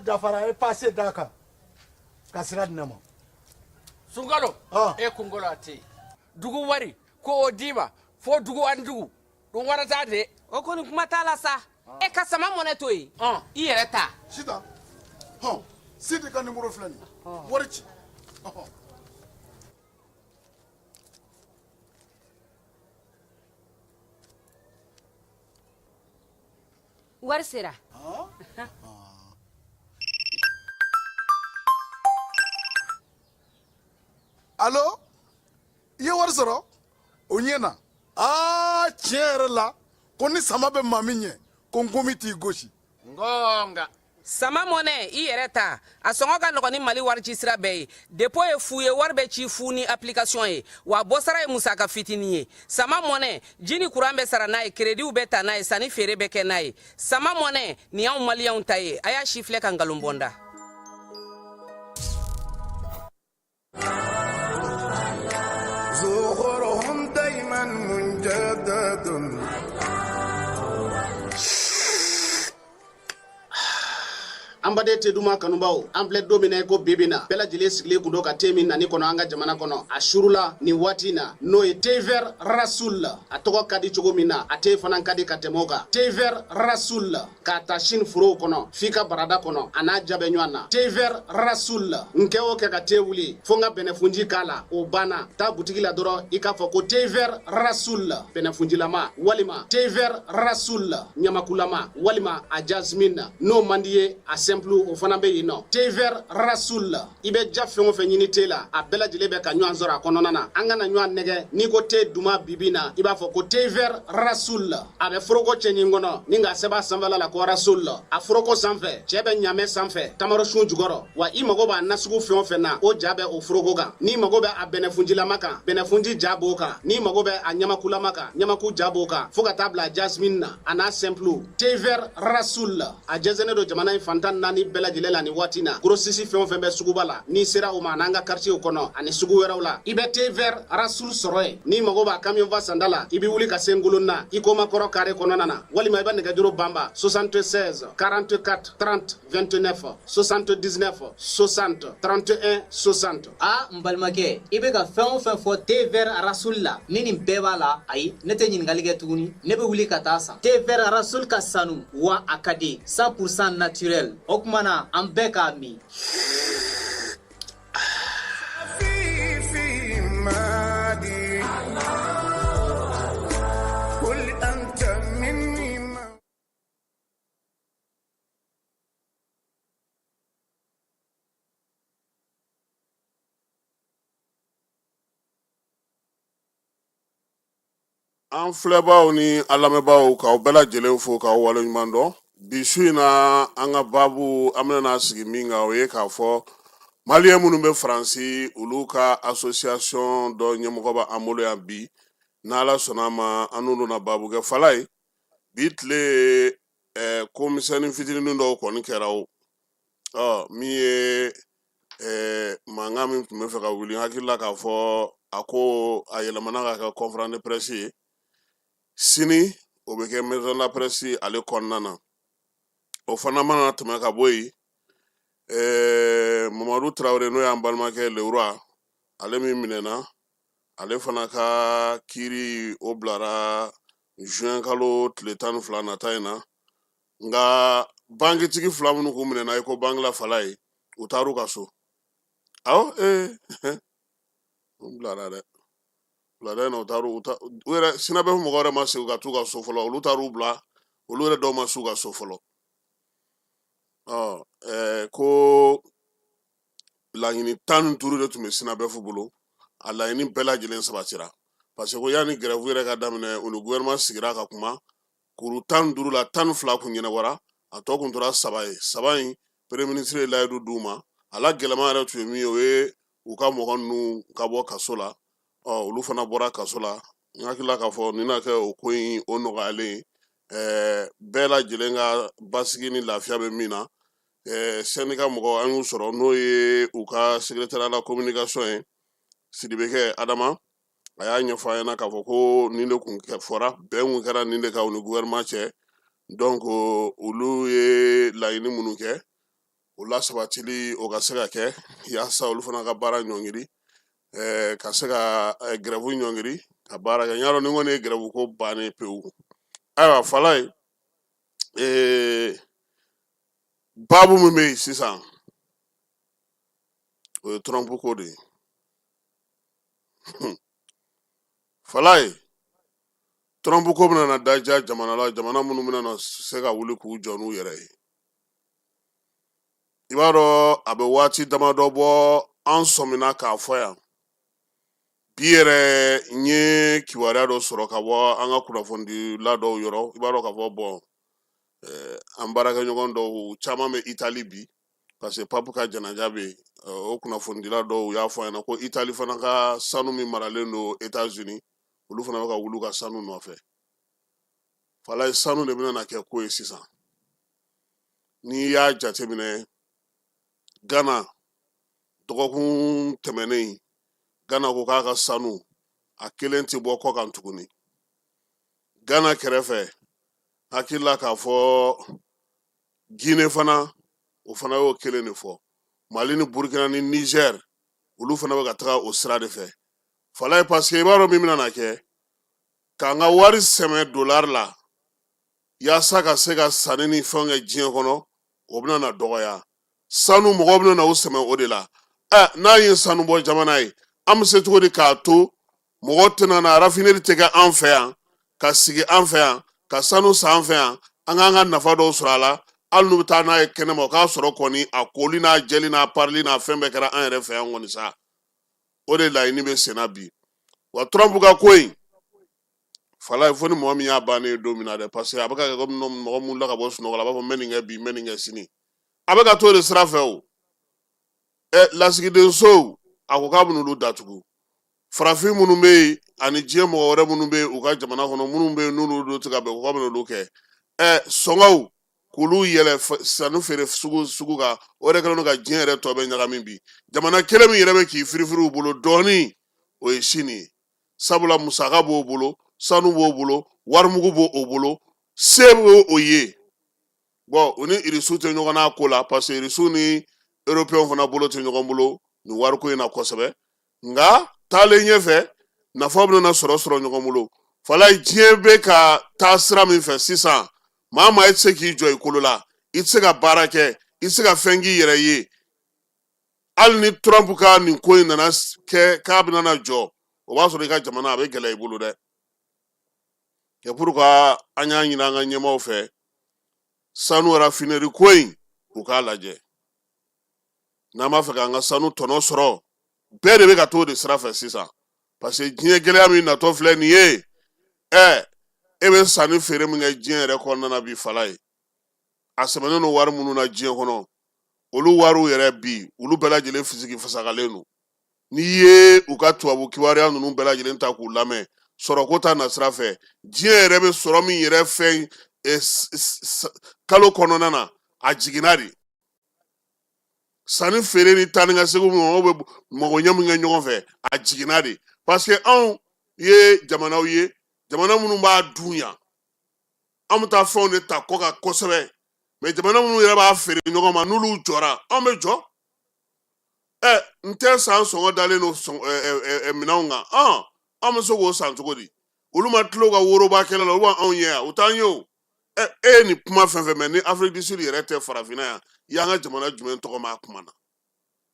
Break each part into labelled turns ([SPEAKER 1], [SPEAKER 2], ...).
[SPEAKER 1] dafara e passé daka kasira dinama
[SPEAKER 2] Sungalo e kungolo ati dugu wari ko odiba fo dugu andugu dum warata de
[SPEAKER 3] o koni kuma tala sa e ka sama mone to yi I yere ta
[SPEAKER 4] sita sidi ka numéro flani wari ci
[SPEAKER 5] wari sera
[SPEAKER 4] allo ye wari sɔrɔ o ɲɛna tiɲɛ yɛrɛ la ko ni sama bɛ maa min ɲɛ ko n komi t'i gosi
[SPEAKER 2] ngonga
[SPEAKER 3] sama mone I yere ta a sɔngɔ ka nɔgɔ ni Mali wari ci sira bɛɛ ye depo ye fu ye wari bɛ ci fu ni application ye wa bɔsara ye musaka fitinin ye sama mone jini kuran bɛ sara n'a ye créditw bɛ ta n'a ye sanni feere bɛ kɛ n'a ye sama mone ni y'anw maliyɛnw ta ye a y'a si filɛ ka nkalon bɔnda
[SPEAKER 4] زهورهم دايما منجدد
[SPEAKER 6] ambade te duma kanubaw ample domine ko bibina bela jile sigle kundo ka temi nani kono anga jamana kono ashurula ni watina no e tever rasul atoko kadi chogo mina ate fanan kadi katemoga tever rasul ka tashin furo kono fika barada kono ana jabe nywana tever rasul nkewo ke ka tewuli fonga benefunji kala o bana ta butiki la doro ikafo ko tever rasul benefunji lama walima tever rasul nyamakulama walima a jasmine no mandiye asem o fana be yino tever rasul ibe jafengo fe nyini tela a bela jilebe ka nwan zora konona na anga na nwan nege ni ko te duma bibina iba fo ko tever rasul abe frogo chenyi ngono ninga seba samvala la ko rasul a frogo sanfe chebe nyame sanfe tamaro shun jugoro wa imago ba nasugu fe fe na o jabe o frogo ga ni mago be a benefunjila maka benefunji jabo ka ni mago be a nyama kula maka nyama ku jabo ka foga tabla jasmine na ana simple tever rasul a jezene do jamana infantan ni bela jilela ni watina grossisi fɛn fɛn bɛ suguba la ni sera o ma n'anga quartier kɔnɔ ani sugu wɛrɛw la i bɛ tever rasul sɔrɔ ni mago b'a camion va sandala i bi wuli ka se ngolon na i ko makɔrɔ kare kɔnɔna na walima i bɛ nɛgɛjuru bamba 76 44 30 29 79 60 31 60
[SPEAKER 7] n balimakɛ i bɛ ka fɛn o fɛn fɔ tever rasul la ni nin bɛɛ b'a la ayi ne tɛ ɲininkali kɛ tuguni ne bɛ wuli ka taa san tever rasul ka sanu wa a ka di 100% naturel o kumana an bɛɛ k'a min
[SPEAKER 8] an filɛbaw ni an lamɛnbaaw k'aw bɛɛ lajɛlen fo k'aw waleɲuman dɔn bi su in na an ka baabu an bɛna sigi min kan o ye k'a fɔ maliyɛn minnu bɛ faransi olu ka association dɔ ɲɛmɔgɔ b'an bolo yan bi n'ala sɔnna a ma an n'olu na baabu kɛ fala ye bi tile ko misɛnnin fitinin dɔw kɔni kɛra o min ye mankan min tun bɛ fɛ ka wuli n hakilila k'a fɔ a ko a yɛlɛmana ka kɛ conférence de presse ye sini o bɛ kɛ maison de la presse ale kɔnɔna na o fana mana tɛmɛ ka bɔ yen Mamadu Traoré n'o y'an balimakɛ lewura ale min minɛna ale fana ka kiiri o bilara juin kalo tile 12 nata in na nka bankitigi fila minnu k'u minɛna i ko bangila fala ye u taar'u ka so awɔ u bilara dɛ bilada in na u yɛrɛ sinabe mɔgɔ wɛrɛ ma se u ka t'u ka so fɔlɔ olu taar'u bila olu yɛrɛ dɔw ma s'u ka so fɔlɔ ko laɲini 15 de tun bɛ sinabefu bolo a laɲini bɛɛ lajɛlen sabatira parce que ko yanni grève yɛrɛ ka daminɛ o ni gouvernement sigira ka kuma kuru 15 la 12 kun ɲɛnabɔra a tɔ kun tora 3 ye 3 in premier ministre ye layidu d'u ma a la gɛlɛman yɛrɛ tun ye min ye o ye u ka mɔgɔ ninnu ka bɔ kaso la olu fana bɔra kaso la n hakilila k'a fɔ nin na kɛ o ko in o nɔgɔyalen bɛɛ lajɛlen ka basigi ni lafiya bɛ min na syndicat mɔgɔ an y'u sɔrɔ n'o ye u ka secrétaire la communication ye Sidibekɛ Adama a y'a ɲɛfɔ an ɲɛna k'a fɔ ko nin de kun fɔra bɛn kun kɛra nin de kan u ni gouvernement cɛ donc olu ye laɲini minnu kɛ o la sabatili o ka se ka kɛ yaasa olu fana ka baara ɲɔngiri ka se ka grève ɲɔngiri ka baara kɛ ɲa dɔn ni kɔni ye grève ko bannen pewu ayiwa fala ye baabu min bɛ yen sisan o ye Trump ko de ye fala ye Trump ko bɛna na daja jamana la jamana minnu bɛna na se ka wuli k'u jɔ n'u yɛrɛ ye i b'a dɔn a bɛ waati damadɔ bɔ an sɔmina k'a fɔ yan bi yɛrɛ n ye kibaruya dɔ sɔrɔ ka bɔ an ka kunnafonidila dɔw yɔrɔ i b'a dɔn k'a fɔ bɔn an baarakɛɲɔgɔn dɔw caman bɛ Itali bi parce que papu ka janaja bɛ yen o kunnafonidila dɔw y'a fɔ ɲɛna ko Itali fana ka sanu min maralen don États-Unis olu fana bɛ ka wuli ka sanu nɔfɛ fala ye sanu de bɛna na kɛ ko ye sisan n'i y'a jateminɛ Ghana dɔgɔkun tɛmɛnen Ghana ko k'a ka sanu a kelen tɛ bɔ kɔ kan tuguni Ghana kɛrɛfɛ hakili la k'a fɔ Guinée fana o fana y'o kelen de fɔ Mali ni Burkina ni Niger olu fana bɛ ka taga o sira de fɛ fala ye parce que i b'a dɔn min bɛna na kɛ k'an ka wari sɛmɛ dollar la yaasa ka se ka sanni ni fɛn kɛ diɲɛ kɔnɔ o bɛna na dɔgɔya sanu mɔgɔw bɛna na o sɛmɛ o de la n'a ye sanu bɔ jamana ye an bɛ se cogo di k'a to mɔgɔ tɛna na raffinerie tɛ kɛ an fɛ yan ka sigi an fɛ yan ka sanu san an fɛ yan an k'an ka nafa dɔw sɔrɔ a la hali n'u bɛ taa n'a ye kɛnɛma o k'a sɔrɔ kɔni a koli n'a jɛli n'a parili n'a fɛn bɛɛ kɛra an yɛrɛ fɛ yan kɔni sa o de laɲini bɛ senna bi wa Trump ka ko in fala ye fo ni mɔgɔ min y'a bannen ye don min na dɛ parce que a bɛ ka kɛ komi mɔgɔ mun la ka bɔ sunɔgɔ la a b'a fɔ n bɛ nin kɛ bi n bɛ nin kɛ sini a bɛ ka to de sira fɛ o lasigidensow a ko k'a bɛ n'olu datugu farafin minnu bɛ yen ani diɲɛ mɔgɔ wɛrɛ minnu bɛ yen u ka jamana kɔnɔ minnu bɛ yen n'olu tɛ ka bɛn u ka bɛ n'olu kɛ sɔngɔw k'olu yɛlɛ sanu feere sugu kan o de kɛlen don ka diɲɛ yɛrɛ tɔ bɛ ɲagami bi jamana kelen min yɛrɛ bɛ k'i firifiri u bolo dɔɔnin o ye Sini ye sabula musaka b'o bolo sanu b'o bolo warimugu b'o bolo se b'o ye bon o ni irisiw tɛ ɲɔgɔn na ko la parce que irisiw ni européens fana bolo tɛ ɲɔgɔn bolo nin wariko in na kosɛbɛ nka taalen ɲɛfɛ nafa bɛna sɔrɔ ɲɔgɔn bolo fala diɲɛ bɛ ka taa sira min fɛ sisan maa maa i tɛ se k'i jɔ i kolo la i tɛ se ka baara kɛ i tɛ se ka fɛn k'i yɛrɛ ye hali ni Trump ka nin ko in nana kɛ k'a bɛna na jɔ o b'a sɔrɔ i ka jamana a bɛ gɛlɛya i bolo dɛ c'est pourquoi an y'a ɲini an ka ɲɛmaaw fɛ sanu raffinerie ko in u k'a lajɛ n'an b'a fɛ k'an ka sanu tɔnɔ sɔrɔ bɛɛ de bɛ ka t'o de sira fɛ sisan parce que diɲɛ gɛlɛya min natɔ filɛ nin ye e bɛ sanni feere min kɛ diɲɛ yɛrɛ kɔnɔna na bi fala ye a sɛbɛnnen don wari minnu na diɲɛ kɔnɔ olu wariw yɛrɛ bi olu bɛɛ lajɛlen fisiki fasagalen don n'i ye u ka tubabu kibaruya ninnu bɛɛ lajɛlen ta k'u lamɛn sɔrɔko ta na sira fɛ diɲɛ yɛrɛ bɛ sɔrɔ min yɛrɛ fɛn kalo kɔnɔna na a jiginna de sanni feere ni taa ni ka segin mɔgɔw bɛ mago ɲɛ min kɛ ɲɔgɔn fɛ a jiginna de parce que anw ye jamanaw ye jamana minnu b'a dun yan an bɛ taa fɛnw de ta kɔ kan kosɛbɛ mais jamana minnu yɛrɛ b'a feere ɲɔgɔn ma n'olu jɔra an bɛ jɔ n tɛ san sɔngɔ dalen don minɛnw kan an bɛ se k'o san cogo di olu ma tilo ka woroba kɛlɛ la olu b'anw ye yan o t'an ye o e ye nin kuma fɛn fɛn mɛn ni Afrique du Sud yɛrɛ tɛ farafinna yan i y'an ka jamana jumɛn tɔgɔ ma kuma na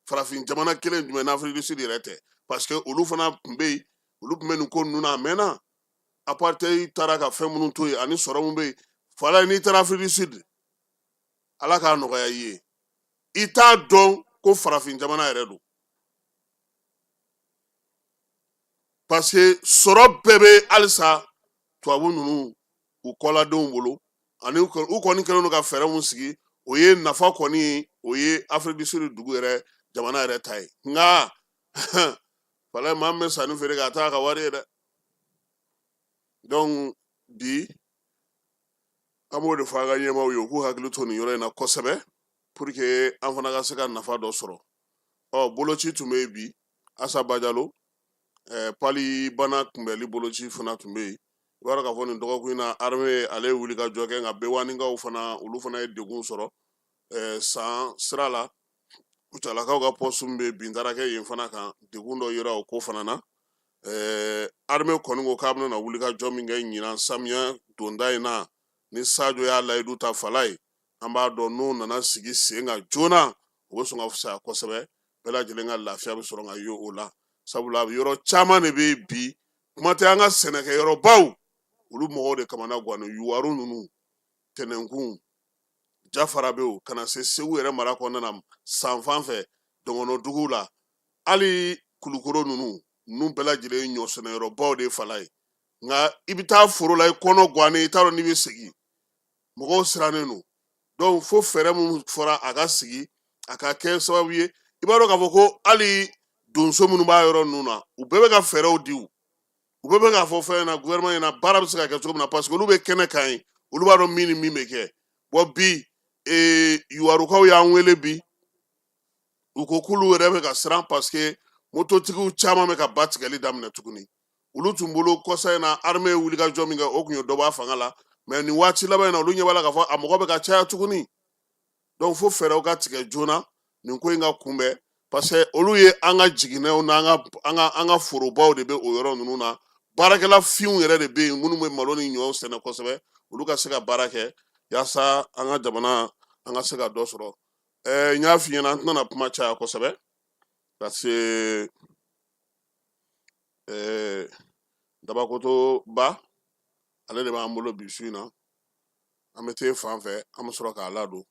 [SPEAKER 8] farafin jamana kelen jumɛn n'Afrique du Sud yɛrɛ tɛ parce que olu fana tun bɛ yen olu tun bɛ nin ko ninnu na a mɛnna apartheid taara ka fɛn minnu to yen ani sɔrɔ min bɛ yen fala n'i taara Afrique du Sud ala k'a nɔgɔya i ye i t'a dɔn ko farafin jamana yɛrɛ don parce que sɔrɔ bɛɛ bɛ halisa tubabu ninnu u kɔladenw bolo ani u kɔni kɛlen don ka fɛɛrɛ mun sigi o ye nafa kɔni o ye Afrique du Sud dugu yɛrɛ jamana yɛrɛ ta ye nka fala maa min bɛ sanni feere ka taa ka wari ye dɛ donc bi an b'o de fɔ an ka ɲɛmaaw ye u k'u hakili to nin yɔrɔ in na kosɛbɛ pour que an fana ka se ka nafa dɔ sɔrɔ boloci tun bɛ yen bi Asaba Jalo pali bana kunbɛli boloci fana tun bɛ yen i b'a dɔn k'a fɔ nin dɔgɔkun in na armée ale ye wuli ka jɔ kɛ nka bewaninkaw fana olu fana ye degun sɔrɔ san sira la kucalakaw ka poste min bɛ bin taara kɛ yen fana kan degun dɔ yera o ko fana na armée kɔni ko k'a bɛna na wuli ka jɔ min kɛ ɲinan samiya donda in na ni Sadio y'a layidu ta fala ye an b'a dɔn n'o nana sigi sen kan joona o bɛ sɔn ka fisaya kosɛbɛ bɛɛ lajɛlen ka lafiya bɛ sɔrɔ ka ye o la sabula yɔrɔ caman de bɛ bi kuma tɛ an ka sɛnɛkɛyɔrɔbaw olu mɔgɔw de kamana guwanen yuwaru ninnu tɛnɛnkun Jafara bɛ o kana se Segu yɛrɛ mara kɔnɔna na sanfan fɛ Dɔngɔnɔdugu la hali Kulukoro ninnu bɛɛ lajɛlen ye ɲɔ sɛnɛyɔrɔbaw de fala ye nka i bɛ taa foro la i kɔnɔ guwanen i t'a dɔn n'i bɛ segin mɔgɔw sirannen don donc fo fɛɛrɛ minnu fɔra a ka sigi a ka kɛ sababu ye i b'a dɔn k'a fɔ ko hali donso minnu b'a yɔrɔ ninnu na u bɛɛ bɛ ka fɛɛrɛw di u bɛɛ bɛ k'a fɔ fɛn na gouvernement ɲɛna baara bɛ se ka kɛ cogo min na parce que olu bɛ kɛnɛ kan ye olu b'a dɔn min ni min bɛ kɛ bi yuwarukaw y'an wele bi u ko k'olu yɛrɛ bɛ ka siran parce que mototigiw caman bɛ ka ba tigɛli daminɛ tuguni olu tun bolo kɔsa in na armée ye wuli ka jɔ min kɛ o tun ye dɔ bɔ a fanga la mais nin waati laban in na olu ɲɛ b'a la k'a fɔ a mɔgɔ bɛ ka caya tuguni donc fo fɛɛrɛw ka tigɛ joona nin ko in ka kunbɛn parce que olu ye an ka jiginɛw n'an ka forobaw de bɛ o yɔrɔ ninnu na baarakɛla finw yɛrɛ de bɛ yen minnu bɛ malo ni ɲɔ sɛnɛ kosɛbɛ olu ka se ka baara kɛ yaasa an ka jamana an ka se ka dɔ sɔrɔ n y'a f'i ɲɛna an tɛna kuma caya kosɛbɛ parce que Dabakoto Ba ale de b'an bolo bi su in na an bɛ t'e fan fɛ an bɛ sɔrɔ k'a ladon.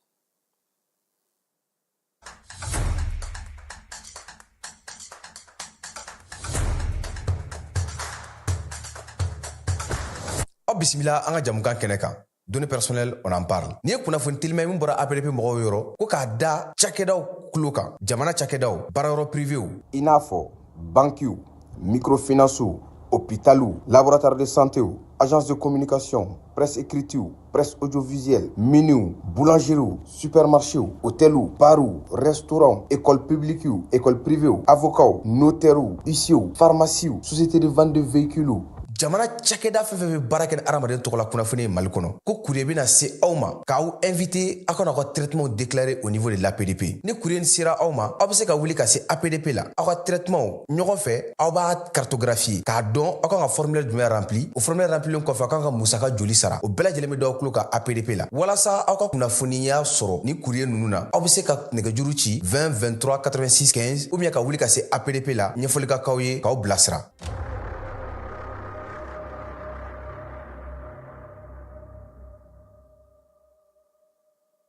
[SPEAKER 9] Bisimila an ka jamukan kɛnɛ kan données personnelles on en parle ni ye kunnafoni telimɛ min bɔra APDP mɔgɔw yɔrɔ ko k'a da cakɛdaw tulo kan jamana cakɛdaw baarayɔrɔ privéw
[SPEAKER 10] i n'a fɔ banquiw microfinancew hôpitaux laboratoire de santé agence de communication presse écrite presse audiovisuelle miniw boulangeries supermarchés hôtels bares restaurants écoles publiques écoles privées avocats notaires huissiers pharmacies sociétés de vente de véhicules
[SPEAKER 9] jamana cakɛda fɛn fɛn bɛ baara kɛ ni adamaden tɔgɔ la kunnafoni ye Mali kɔnɔ ko courrier bɛna se aw ma k'aw invité aw kana aw ka traitement déclaré au niveau de l'APDP ni courrier nin sera aw ma aw bɛ se ka wuli ka se APDP la aw ka traitement ɲɔgɔn fɛ aw b'a cartographier k'a dɔn aw kan ka formulaire jumɛn rempli o formulaire remplilen kɔfɛ aw kan ka musaka joli sara o bɛɛ lajɛlen bɛ d'aw tulo kan APDP la walasa aw ka kunnafoniya sɔrɔ ni courrier ninnu na aw bɛ se ka nɛgɛjuru ci 20 23 86 15 ou bien ka wuli ka se APDP la ɲɛfɔli ka k'aw ye k'aw bilasira.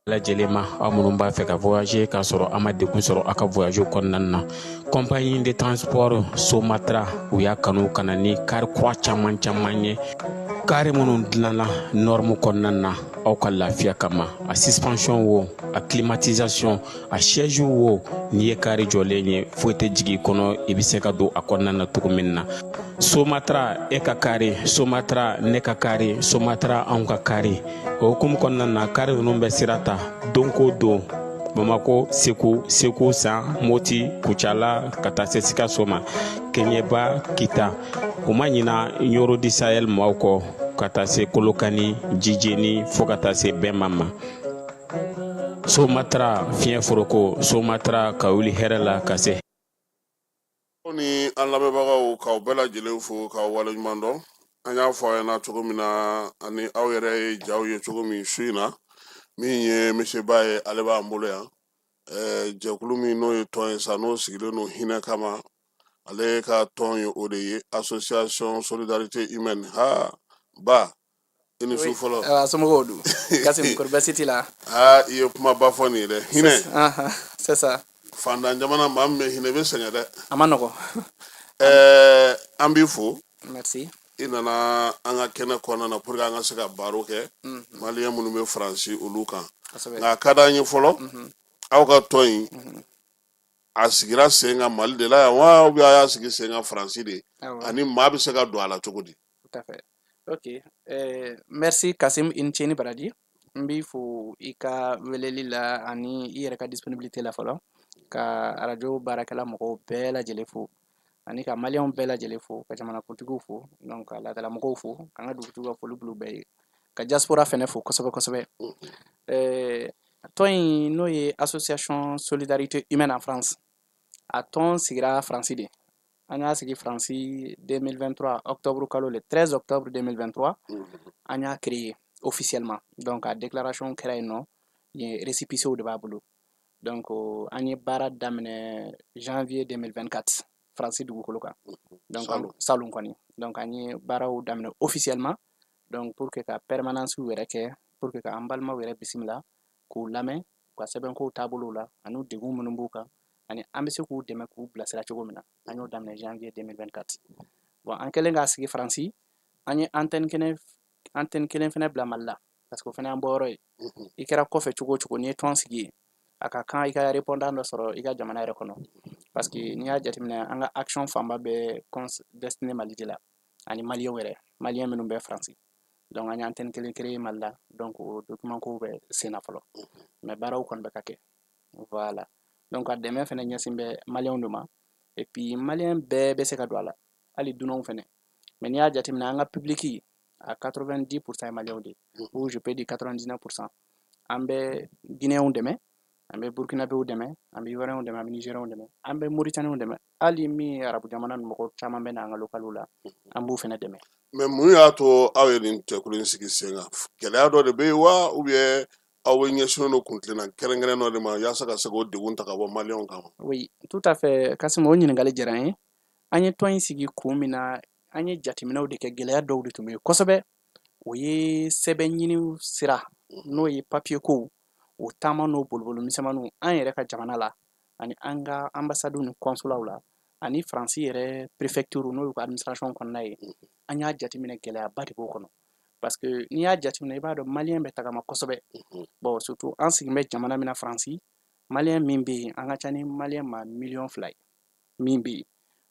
[SPEAKER 11] lajɛlen ma aw minnu b'a fɛ ka voyager k'a sɔrɔ a ma degun sɔrɔ a ka voyage kɔnɔna na compagnie de transport Somatra u y'a kanu ka na ni kari kura caman ye kari minnu dilanna norme kɔnɔna na aw ka lafiya kama a suspension wo a climatisation a siège wo n'i ye kari jɔlen ye foyi tɛ jigin kɔnɔ i bɛ se ka don a kɔnɔna na cogo min na Somatra e ka kari Somatra ne ka kari Somatra anw ka kari o hukumu kɔnɔna na kari ninnu bɛ sira ta don ko don Bamako Segu San Moti Kucala ka taa se Sikaso ma Keɲeba Kita o ma ɲina Yoro di Sahel maaw kɔ ka taa se Kolokani Jijeni fo ka taa se Bɛnma ma Somatra fiɲɛ foroko Somatra ka wuli hɛrɛ la ka se
[SPEAKER 8] ni an lamɛnbagaw k'aw bɛɛ lajɛlen fo k'aw waleɲuman dɔn an y'a fɔ a ɲɛna cogo min na ani aw yɛrɛ ye jaw ye cogo min su in na min ye monsieur Ba ye ale b'an bolo yan jɛkulu min n'o ye tɔn ye sa n'o sigilen don hinɛ kama ale ka tɔn ye o de ye association solidarité humaine Ba i ni su fɔlɔ
[SPEAKER 12] somɔgɔw don Kasim kɔri baasi t'i la
[SPEAKER 8] i ye kumaba fɔ nin ye dɛ hinɛ
[SPEAKER 12] c'est ça
[SPEAKER 8] fandan jamana maa min bɛ hinɛ i bɛ sɛgɛn dɛ
[SPEAKER 12] a ma nɔgɔ
[SPEAKER 8] an b'i fo
[SPEAKER 12] merci
[SPEAKER 8] i nana an ka kɛnɛ kɔnɔna na pour que an ka se ka baro kɛ maliyɛn minnu bɛ faransi olu kan nka a ka d'an ye fɔlɔ aw ka tɔn in a sigira sen kan Mali de la yan wa ou bien a y'a sigi sen kan faransi de ani maa bɛ se ka don a la cogo di.
[SPEAKER 12] tout à fait ok merci Kasim i ni ce ni baraji n b'i fo i ka weleli la ani i yɛrɛ ka disponibilité la fɔlɔ ka radio baarakɛla mɔgɔw bɛɛ lajɛlen fo ani ka maliyɛnw bɛɛ lajɛlen fo ka jamanakuntigiw fo donc ka laadalamɔgɔw fo k'an ka dugutigiw ka foli bul'u bɛɛ ye ka diaspora fɛnɛ fo kosɛbɛ kosɛbɛ tɔn n'o ye association solidarité humaine en France a tɔn sigira Faransi de an y'a sigi Faransi 2023 octobre kalo le 13 octobre 2023 an y'a créé officiellement donc a déclaration kɛra yen nɔ yen récépissé de b'a bolo donc an ye baara daminɛ janvier 2024 Faransi dugukolo kan donc salon kɔni donc an ye baaraw daminɛ officiellement donc pour que ka permanence yɛrɛ kɛ pour que ka an balimaw yɛrɛ bisimila k'u lamɛn ka sɛbɛnkow taabolow la ani degun minnu b'u kan ani an bɛ se k'u dɛmɛ k'u bilasira cogo min na an y'o daminɛ janvier 2024 bon an kɛlen k'a sigi Faransi an ye antenne kelen fɛnɛ bila Mali la parce que o fɛnɛ y'an bɔyɔrɔ ye i kɛra kɔfɛ cogo o cogo n'i ye tɔn sigi yen a ka kan i ka répondant dɔ sɔrɔ i ka jamana yɛrɛ kɔnɔ parce que n'i y'a jateminɛ an ka action fanba bɛ destiné Mali de la ani maliyɛnw yɛrɛ maliyɛn minnu bɛ Faransi donc an ye antenne kelen créé Mali la donc o document kow bɛ sen na fɔlɔ mais baaraw kɔni bɛ ka kɛ voilà donc a dɛmɛ fɛnɛ ɲɛsin bɛ maliyɛnw de ma et puis maliyɛn bɛɛ bɛ se ka don a la hali dunanw fɛnɛ mais n'i y'a jateminɛ an ka public a 90% ye maliyɛnw de ou je peux dire 99% an bɛ guinéenw dɛmɛ an bɛ burkinabéw dɛmɛ an bɛ ivoiriyɛnw dɛmɛ an bɛ nigérienw dɛmɛ an bɛ mauritanienw dɛmɛ hali min ye arabu jamana ni mɔgɔ caman bɛ na an ka localiw la an b'u fɛnɛ dɛmɛ
[SPEAKER 8] mais mun y'a to aw ye nin jɛkulu in sigi sen kan gɛlɛya dɔ de bɛ yen wa ou bien aw ɲɛsinnen don kuntilenna kɛrɛnkɛrɛn dɔ de ma yaasa ka se k'o degun ta ka bɔ maliyɛnw kan
[SPEAKER 12] oui tout à fait Kasimu o ɲininkali diyara an ye an ye tɔn in sigi kun min na an ye jateminɛw de kɛ gɛlɛya dɔw de tun bɛ yen kosɛbɛ o ye sɛbɛn ɲini sira n'o ye papier kow o taama n'o boliboli misɛnmaninw an yɛrɛ ka jamana la ani an ka ambasadew ni consulaw la ani Faransi yɛrɛ préfecture n'o y'u ka administration kɔnɔna ye an y'a jateminɛ gɛlɛyaba de b'o kɔnɔ parce que n'i y'a jateminɛ i b'a dɔn maliyɛn bɛ tagama kosɛbɛ bon surtout an sigin bɛ jamana min na Faransi maliyɛn min bɛ yen an ka ca ni maliyɛn ma 2 millions ye min bɛ yen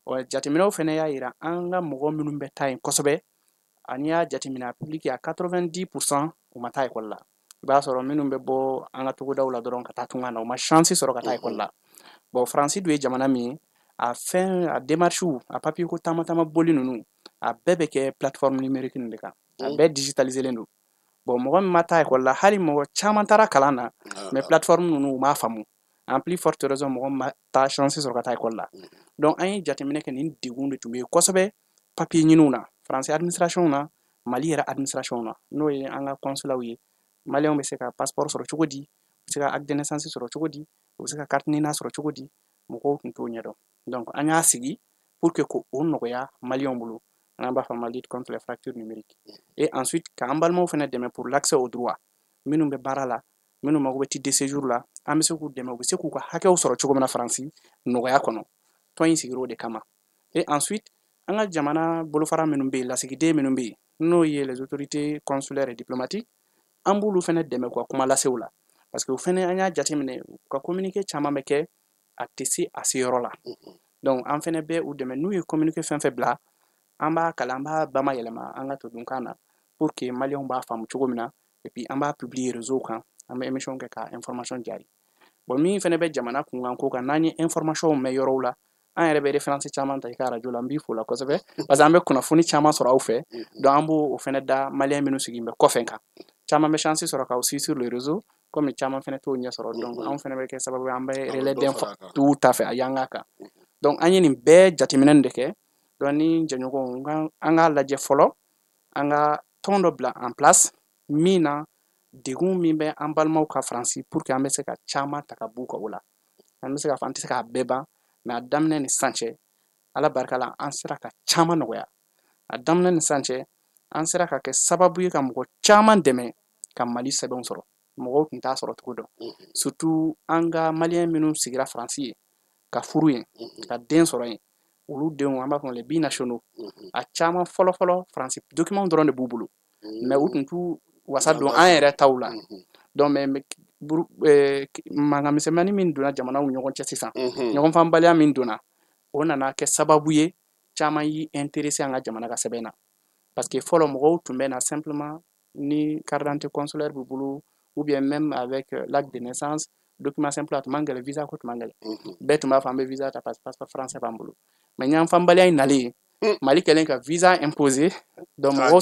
[SPEAKER 12] wa jateminɛw fɛnɛ y'a yira an ka mɔgɔ minnu bɛ taa yen kosɛbɛ ani y'a jateminɛ a public a 90% u ma taa école la i b'a sɔrɔ minnu bɛ bɔ an ka togodaw la dɔrɔn ka taa tunga na u ma chance sɔrɔ ka taa école la bon Faransi dun ye jamana min ye a fɛn a démarches a papier ko taama boli ninnu a bɛɛ bɛ kɛ plateforme numérique nin de kan a bɛɛ digitalisé len don bon mɔgɔ min ma taa école la hali mɔgɔ caman taara kalan na mais plateforme ninnu u m'a faamu en plus forte raison mɔgɔ min ma taa chance sɔrɔ ka taa école la donc an ye jateminɛ kɛ nin degun de tun bɛ yen kosɛbɛ papier ɲiniw na Faransi administration na Mali yɛrɛ administration na n'o ye an ka consulaw ye maliyɛnw bɛ se ka passeport sɔrɔ cogo di u bɛ se ka acte de naissance sɔrɔ cogo di u bɛ se ka carte nina sɔrɔ cogo di mɔgɔw tun t'o ɲɛdɔn donc an y'a sigi pour que ko o nɔgɔya maliyɛnw bolo n'an b'a fɔ ma lutte contre les fractures numériques et ensuite k'an balimaw fɛnɛ dɛmɛ pour l'accès au droit minnu bɛ baara la minnu mago bɛ titre de séjour la an bɛ se k'u dɛmɛ u bɛ se k'u ka hakɛw sɔrɔ cogo min na Faransi nɔgɔya kɔnɔ tɔn in sigir'o de kama et ensuite an ka jamana bolofara minnu bɛ yen lasigiden minnu bɛ yen n'o ye les autorités consulaires et diplomatiques an b'olu fɛnɛ dɛmɛ k'u ka kuma lase u la parce que o fɛnɛ an y'a jateminɛ u ka communiqué caman bɛ kɛ a tɛ se a seyɔrɔ la donc an fɛnɛ bɛ u dɛmɛ n'u ye communiqué fɛn fɛn bila an b'a kalan an b'a bamayɛlɛma an ka todunkan na pour que maliyɛnw b'a faamu cogo min na et puis an b'a publier réseau kan an bɛ émission kɛ ka information jari bon min fɛnɛ bɛ jamana kunkan ko kan n'an ye information mɛn yɔrɔw la an yɛrɛ bɛ référence caman ta i ka radio la n b'i fo la kosɛbɛ parce que an bɛ kunnafoni caman sɔrɔ aw fɛ donc an b'o fɛnɛ da maliyɛn minnu sigilen bɛ kɔfɛ kan caman bɛ chance sɔrɔ k'aw suivre sur le réseau comme caman fɛnɛ t'o ɲɛ sɔrɔ donc an fɛnɛ bɛ kɛ sababu ye an bɛ relais d'info tout à fait a y'an kan donc an ye nin bɛɛ jateminɛ de kɛ donc ni jɛɲɔgɔnw an k'a lajɛ fɔlɔ an ka tɔn dɔ bila en place min na degun min bɛ an balimaw ka Faransi pour que an bɛ se ka caman ta ka b'u kan o la an bɛ se k'a fɔ an tɛ se k'a bɛɛ ban mais a daminɛ ni sisan cɛ ala barika la an sera ka caman nɔgɔya a daminɛ ni sisan cɛ an sera ka kɛ sababu ye ka mɔgɔ caman dɛmɛ ka Mali sɛbɛnw sɔrɔ mɔgɔw tun t'a sɔrɔ cogo dɔn surtout an ka maliyɛn minnu sigira Faransi ye ka furu yen ka den sɔrɔ yen olu denw an b'a fɔ les binationaux a caman fɔlɔfɔlɔ Faransi document dɔrɔn de b'u bolo mais u tun t'u wasa don an yɛrɛ taw la donc mais mankan misɛnmanin min donna jamanaw ɲɔgɔn cɛ sisan ɲɔgɔnfaamubaliya min donna o nana kɛ sababu ye caman y'i intéressé an ka jamana ka sɛbɛn na parce que fɔlɔ mɔgɔw tun bɛ na simplement ni carte d'identité consulaire b'u bolo ou bien même avec l'acte de naissance document simple a tun man gɛlɛn visa ko tun man gɛlɛn bɛɛ tun b'a fɔ an bɛ visa ta parce que passeport français b'an bolo mais ɲɔgɔnfaamubaliya in nalen Mali kɛlen ka visa imposé donc mɔgɔw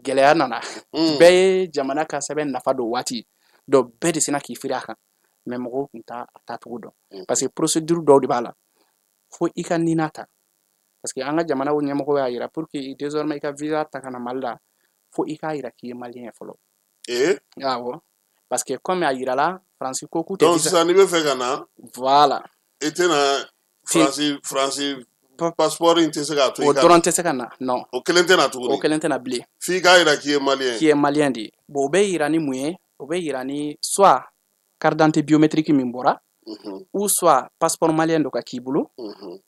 [SPEAKER 12] gɛlɛya nana bɛɛ ye jamana ka sɛbɛn nafa don waati donc bɛɛ de sina k'i firi a kan mais mɔgɔw tun t'a tacogo dɔn parce que procédure dɔw de b'a la fo i ka nina ta parce que an ka jamana ɲɛmɔgɔ y'a yira pour que désormais i ka visa ta ka na Mali la fo i k'a yira k'i ye malien ye fɔlɔ awɔ parce que comme a yirala Faransi ko k'u tɛ
[SPEAKER 8] donc sisan n'i bɛ fɛ ka na
[SPEAKER 12] voilà
[SPEAKER 8] i tɛna Faransi passeport in tɛ se k'a to i
[SPEAKER 12] o
[SPEAKER 8] ka
[SPEAKER 12] dɔrɔn tɛ se ka na non
[SPEAKER 8] o kelen tɛ na tuguni
[SPEAKER 12] o kelen tɛ na bilen
[SPEAKER 8] f'i k'a yira k'i ye malien
[SPEAKER 12] k'i ye malien de ye bon o bɛ yira ni mun ye o bɛ yira ni soit carte d'identité biométrique min bɔra ou soit passeport malien dɔ ka k'i bolo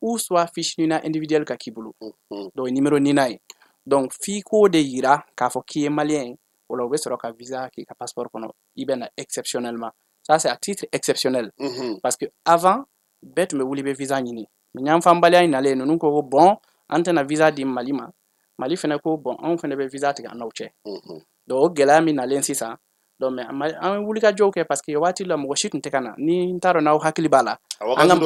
[SPEAKER 12] ou soit fiche nina individuel ka k'i bolo donc numéro nina ye donc f'i k'o de yira k'a fɔ k'i ye malien ye o la o bɛ sɔrɔ ka visa k'i ka passeport kɔnɔ i bɛ na exceptionnellement ça c'est à titre exceptionnel parce que avant bɛɛ tun bɛ wuli bɛ visa ɲini mais ɲanfanbaliya in nalen ninnu ko bon an tɛna visa di Mali ma Mali fɛnɛ ko bon anw fɛnɛ bɛ visa tigɛ an n'aw cɛ donc o gɛlɛya min nalen sisan donc mais an ye wulikajɔw kɛ parce que waati la mɔgɔ si tun tɛ ka na ni n t'a dɔn n'aw hakili b'a la an ka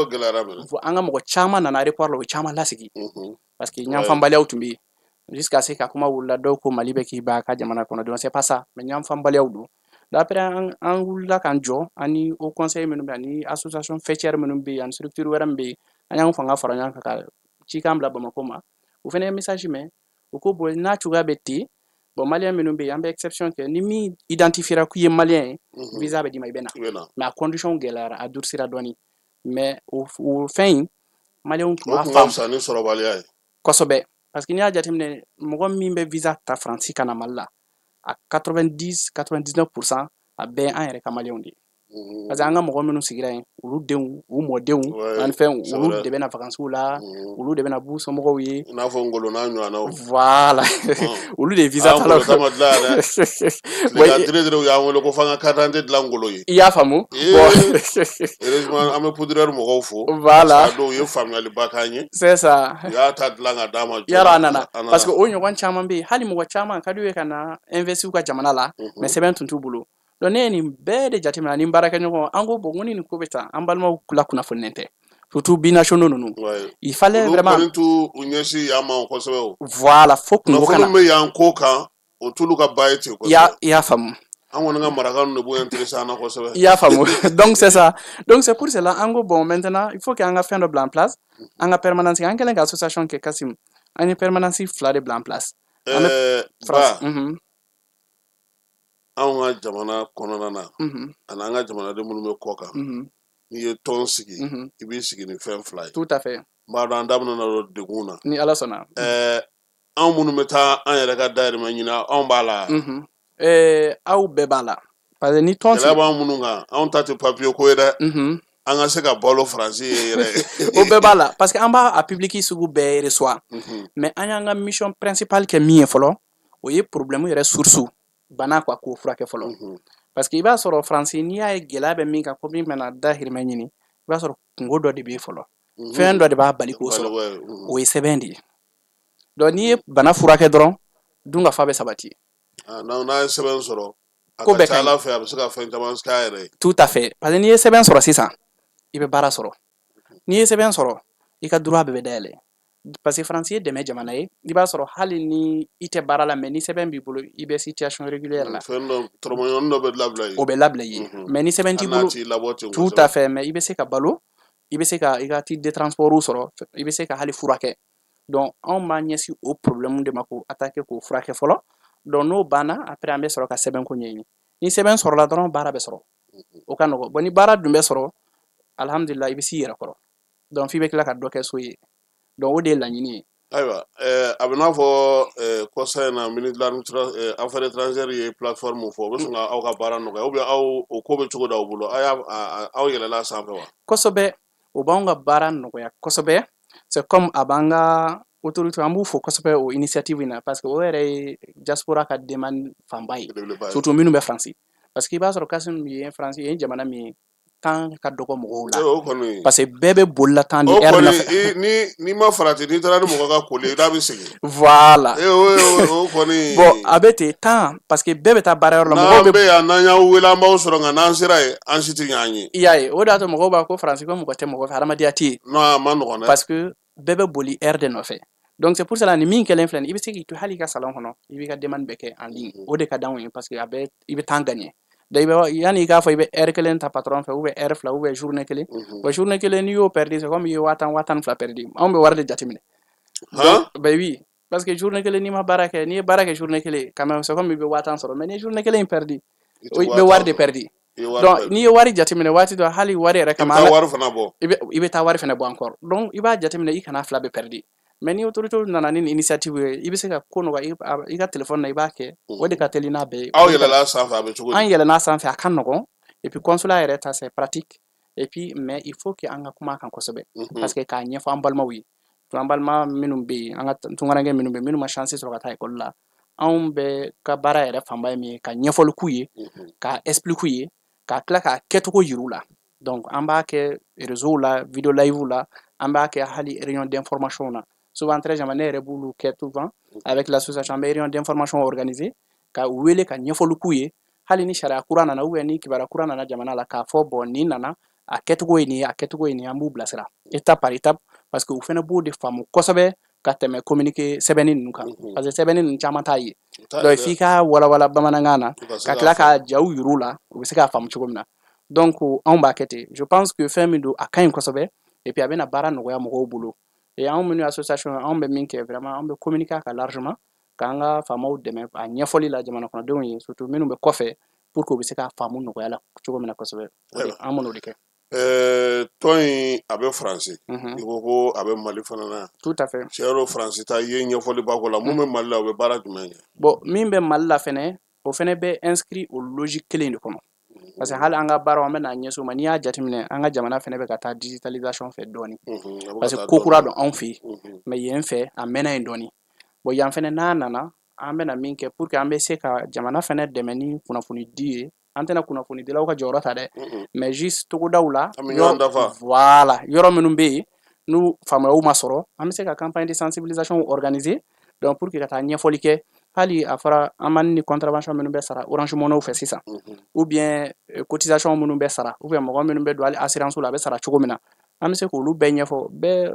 [SPEAKER 12] mɔgɔ caman nana aéroport la u caman lasigi parce que ɲanfanbaliyaw tun bɛ yen jusqu'à ce ka kuma wulila dɔw ko Mali bɛ k'i ba ka jamana kɔnɔ donc c'est pas ça mais ɲanfanbaliyaw don d'après an wulila k'an jɔ ani au conseil minnu bɛ ani association fêtière minnu bɛ yen ani structure wɛrɛ min bɛ yen an y'an fanga fara ɲɔgɔn kan ka cikan bila Bamako ma o fana ye message mɛn u ko bon n'a cogoya bɛ ten bon malien minnu bɛ yen an bɛ exception kɛ ni min identifiera k'i ye malien ye visa bɛ d'i ma i bɛ na mais a condition gɛlɛyara a durcira dɔɔni mais o fɛn in malien tun b'a faamu kosɛbɛ parce que n'i y'a jateminɛ mɔgɔ min bɛ visa ta Faransi ka na Mali la a 99% a bɛɛ an yɛrɛ ka malien de ye parce que an ka mɔgɔ minnu sigira yen olu denw u mɔdenw ani fɛn olu de bɛna vacances la olu de bɛna b'u somɔgɔw ye i n'a fɔ ngolo n'a ɲɔgɔnnaw voilà olu de ye visa ta la
[SPEAKER 8] u y'an wele ko f'an ka carte d'identité dilan ngolo ye
[SPEAKER 12] i y'a faamu
[SPEAKER 8] heureusement an bɛ poudreur mɔgɔw fo
[SPEAKER 12] voilà
[SPEAKER 8] dɔw ye faamuyaliba k'an ye
[SPEAKER 12] c'est ça
[SPEAKER 8] u y'a ta dilan ka d'a ma
[SPEAKER 12] yarɔ a nana parce que o ɲɔgɔn caman bɛ yen hali mɔgɔ caman ka d'u ye ka na investir u ka jamana la mais sɛbɛn tun t'u bolo donc ne ye nin bɛɛ de jateminɛ ani n baarakɛɲɔgɔn an ko bon ko ni nin ko bɛ tan an balimaw lakunnafonilen tɛ surtout binationaux ninnu il fallait vraiment
[SPEAKER 8] olu kɔni t'u ɲɛsin yan ma kosɛbɛ o
[SPEAKER 12] voilà fo kungo ka na
[SPEAKER 8] kunnafoni bɛ yan ko kan o t'olu ka ba ye ten kosɛbɛ
[SPEAKER 12] i y'a faamu
[SPEAKER 8] an kɔni ka maraka ninnu de b'o intéressé an na kosɛbɛ
[SPEAKER 12] i y'a faamu donc c'est ça donc c'est pour cela an ko bon maintenant il faut que an ka fɛn dɔ bila en place an ka permanence an kɛlen ka association kɛ Kasim an ye permanence 2 de bila en place
[SPEAKER 8] ba anw ka jamana kɔnɔna na ani an ka jamanaden minnu bɛ kɔ kan n'i ye tɔn sigi i b'i sigi ni fɛn 2 ye
[SPEAKER 12] tout à fait
[SPEAKER 8] n b'a dɔn an daminɛna o degun na
[SPEAKER 12] ni Ala sɔnna
[SPEAKER 8] anw minnu bɛ taa an yɛrɛ ka dahirimɛ ɲini anw b'a la
[SPEAKER 12] aw bɛɛ b'a la parce que ni tɔn
[SPEAKER 8] sigi gɛlɛya b'an minnu kan anw ta tɛ papier ko ye dɛ an ka se ka balo Faransi ye yɛrɛ
[SPEAKER 12] o bɛɛ b'a la parce que an b'a public sugu bɛɛ reçoit mais an y'an ka mission principale kɛ min ye fɔlɔ o ye problème yɛrɛ source bana quoi k'o furakɛ fɔlɔ parce que i b'a sɔrɔ Faransi n'i y'a ye gɛlɛya bɛ min kan ko min bɛna dahirimɛ ɲini i b'a sɔrɔ kungo dɔ de bɛ yen fɔlɔ fɛn dɔ de b'a bali k'o sɔrɔ o ye sɛbɛn de ye donc n'i ye bana furakɛ dɔrɔn dun ka fa bɛ sabati
[SPEAKER 8] n'a ye sɛbɛn sɔrɔ a ka ca Ala fɛ a bɛ se ka fɛn caman k'a yɛrɛ ye
[SPEAKER 12] tout à fait parce que n'i ye sɛbɛn sɔrɔ sisan i bɛ baara sɔrɔ n'i ye sɛbɛn sɔrɔ i ka droit bɛɛ bɛ dayɛlɛ parce que Faransi ye dɛmɛ jamana ye i b'a sɔrɔ hali ni i tɛ baara la mais ni sɛbɛn b'i bolo i bɛ situation régulière la
[SPEAKER 8] fɛn dɔ tɔrɔmɔɲɔgɔnin dɔ bɛ labila ye
[SPEAKER 12] o bɛ labila i ye mais ni sɛbɛn t'i bolo tout à fait mais i bɛ se ka balo i bɛ se ka i ka titre de transport sɔrɔ i bɛ se ka hali furakɛ donc anw b'an ɲɛsin o problème de ma k'o attaquer k'o furakɛ fɔlɔ donc n'o banna après an bɛ sɔrɔ ka sɛbɛn ko ɲɛɲini ni sɛbɛn sɔrɔla dɔrɔn baara bɛ sɔrɔ o ka nɔgɔn bon ni baara dun bɛ sɔrɔ alhamdulillah i bɛ s'i yɛrɛ kɔrɔ donc f'i bɛ tila ka dɔ kɛ so ye donc o de ye laɲini ye
[SPEAKER 8] ayiwa a bɛ n'a fɔ kɔsa in na ministre de affaires étrangères ye plateforme fɔ o bɛ sɔn ka aw ka baara nɔgɔya ou bien aw o ko bɛ cogo d'aw bolo aw yɛlɛla sanfɛ wa
[SPEAKER 12] kosɛbɛ o b'anw ka baara nɔgɔya kosɛbɛ c'est comme a b'an ka autorité an b'u fo kosɛbɛ o initiative in na parce que o yɛrɛ ye diaspora ka demande fanba ye surtout minnu bɛ Faransi parce que i b'a sɔrɔ Kasim ye Faransi ye jamana min ye temps ka dɔgɔ mɔgɔw la parce que bɛɛ bɛ bolila temps di heure nɔfɛ
[SPEAKER 8] ni ma farati n'i taara ni mɔgɔ ka koli i da bɛ segin
[SPEAKER 12] voilà
[SPEAKER 8] o kɔni
[SPEAKER 12] bon a bɛ ten temps parce que bɛɛ bɛ taa baarayɔrɔ la
[SPEAKER 8] mɔgɔw bɛ yan n'an y'aw wele an b'aw sɔrɔ nka n'an sera yen an si tɛ ɲ'an ye
[SPEAKER 12] i y'a ye o de y'a to mɔgɔw b'a ko Faransi ko mɔgɔ tɛ mɔgɔ fɛ hadamadenya tɛ yen
[SPEAKER 8] non a ma nɔgɔn dɛ
[SPEAKER 12] parce que bɛɛ bɛ boli heure de nɔfɛ donc c'est pour cela ni min kɛlen filɛ nin i bɛ se k'i to hali i ka salon kɔnɔ i b'i ka demande bɛɛ kɛ en ligne o de ka d'anw ye parce que a bɛ i bɛ temps gagner da yani ka fo ibe air kelen ta patron fe ube air fla ube journée kelen bo journée kelen ni yo perdi c'est comme yo watan fla perdi on be warde jatimine baby parce que journée kelen ni ma barake ni barake journée kelen quand même c'est comme ibe watan soro mais ni journée kelen perdi be warde perdi donc ni yo wari jatimine wati do hali wari rek ma ibe ta wari fena bo encore donc iba jatimine i kana fla be perdi mais ni autorité nana ni initiative ibe se ka kono ga i ka téléphone na ibake wodi ka telina be
[SPEAKER 8] aw yela la sanfɛ a bɛ cogo di
[SPEAKER 12] an yɛlɛ n'a sanfɛ a ka nɔgɔn et puis consulat yɛrɛ ta c'est pratique et puis mais il faut que an ka kuma kan kosɛbɛ parce que k'a ɲɛfɔ an balimaw ye to an balima minnu bɛ yen an ka tungaranke minnu bɛ minnu ma chance sɔrɔ ka taa école la anw bɛ ka baara yɛrɛ fanba ye min ye ka ɲɛfɔli k'u ye ka explique ye ka tila k'a kɛcogo yir'u la donc an b'a kɛ réseau la vidéo live la an b'a kɛ hali réunion d'information na souvent très jamais ne yɛrɛ b'olu kɛ souvent avec l'association an bɛ réunion d'information organisée ka wele ka ɲɛfɔli k'u ye hali ni sariya kura nana ni kibaruya kura nana jamana la k'a fɔ bon nin nana a kɛcogo ye nin ye a kɛcogo ye nin ye an b'u bilasira étape par étape parce que u fɛnɛ b'o de faamu kosɛbɛ ka tɛmɛ communiqué sɛbɛnni ninnu kan parce que sɛbɛnni ninnu caman t'a ye donc f'i ka walawala bamanankan na ka tila ka jaw yir'u la u bɛ se k'a faamu cogo min na donc anw b'a kɛ ten je pense que fɛn min don a ka ɲi kosɛbɛ et puis a bɛna baara nɔgɔya mɔgɔw bolo et anw minnu association anw bɛ min kɛ vraiment an bɛ communiquer a kan largement k'an ka faamaw dɛmɛ a ɲɛfɔli la jamana kɔnɔdenw ye surtout minnu bɛ kɔfɛ pour que u bɛ se k'a faamu nɔgɔya la cogo min na kosɛbɛ an m'o de kɛ
[SPEAKER 8] tɔn in a bɛ faransi i ko ko a bɛ mali fana na
[SPEAKER 12] tout à fait
[SPEAKER 8] cɛ yɛrɛ faransi ta i ye ɲɛfɔli ba ko la mun bɛ mali la o bɛ baara jumɛn kɛ
[SPEAKER 12] bon min bɛ mali la fɛnɛ o fɛnɛ bɛ inscrit o logique kelen de kɔnɔ parce que hali an ka baaraw an bɛ n'a ɲɛsin o ma n'i y'a jateminɛ an ka jamana fɛnɛ bɛ ka taa digitalisation fɛ dɔɔni parce que ko kura don anw fɛ yen mais yen fɛ a mɛnna yen dɔɔni bon yan fɛnɛ n'a nana an bɛna min kɛ pour que an bɛ se ka jamana fɛnɛ dɛmɛ ni kunnafoni di ye an tɛna kunnafoni dilaw ka jɔyɔrɔ ta dɛ mais juste togodaw la voilà yɔrɔ minnu bɛ yen n'u faamuyaw ma sɔrɔ an bɛ se ka campagne de sensibilisation organiser donc pour que ka taa ɲɛfɔli kɛ hali a fɔra an b'an ni contravention minnu bɛ sara orange money fɛ sisan ou bien cotisation minnu bɛ sara ou bien mɔgɔ minnu bɛ don hali assurance la a bɛ sara cogo min na an bɛ se k'olu bɛɛ ɲɛfɔ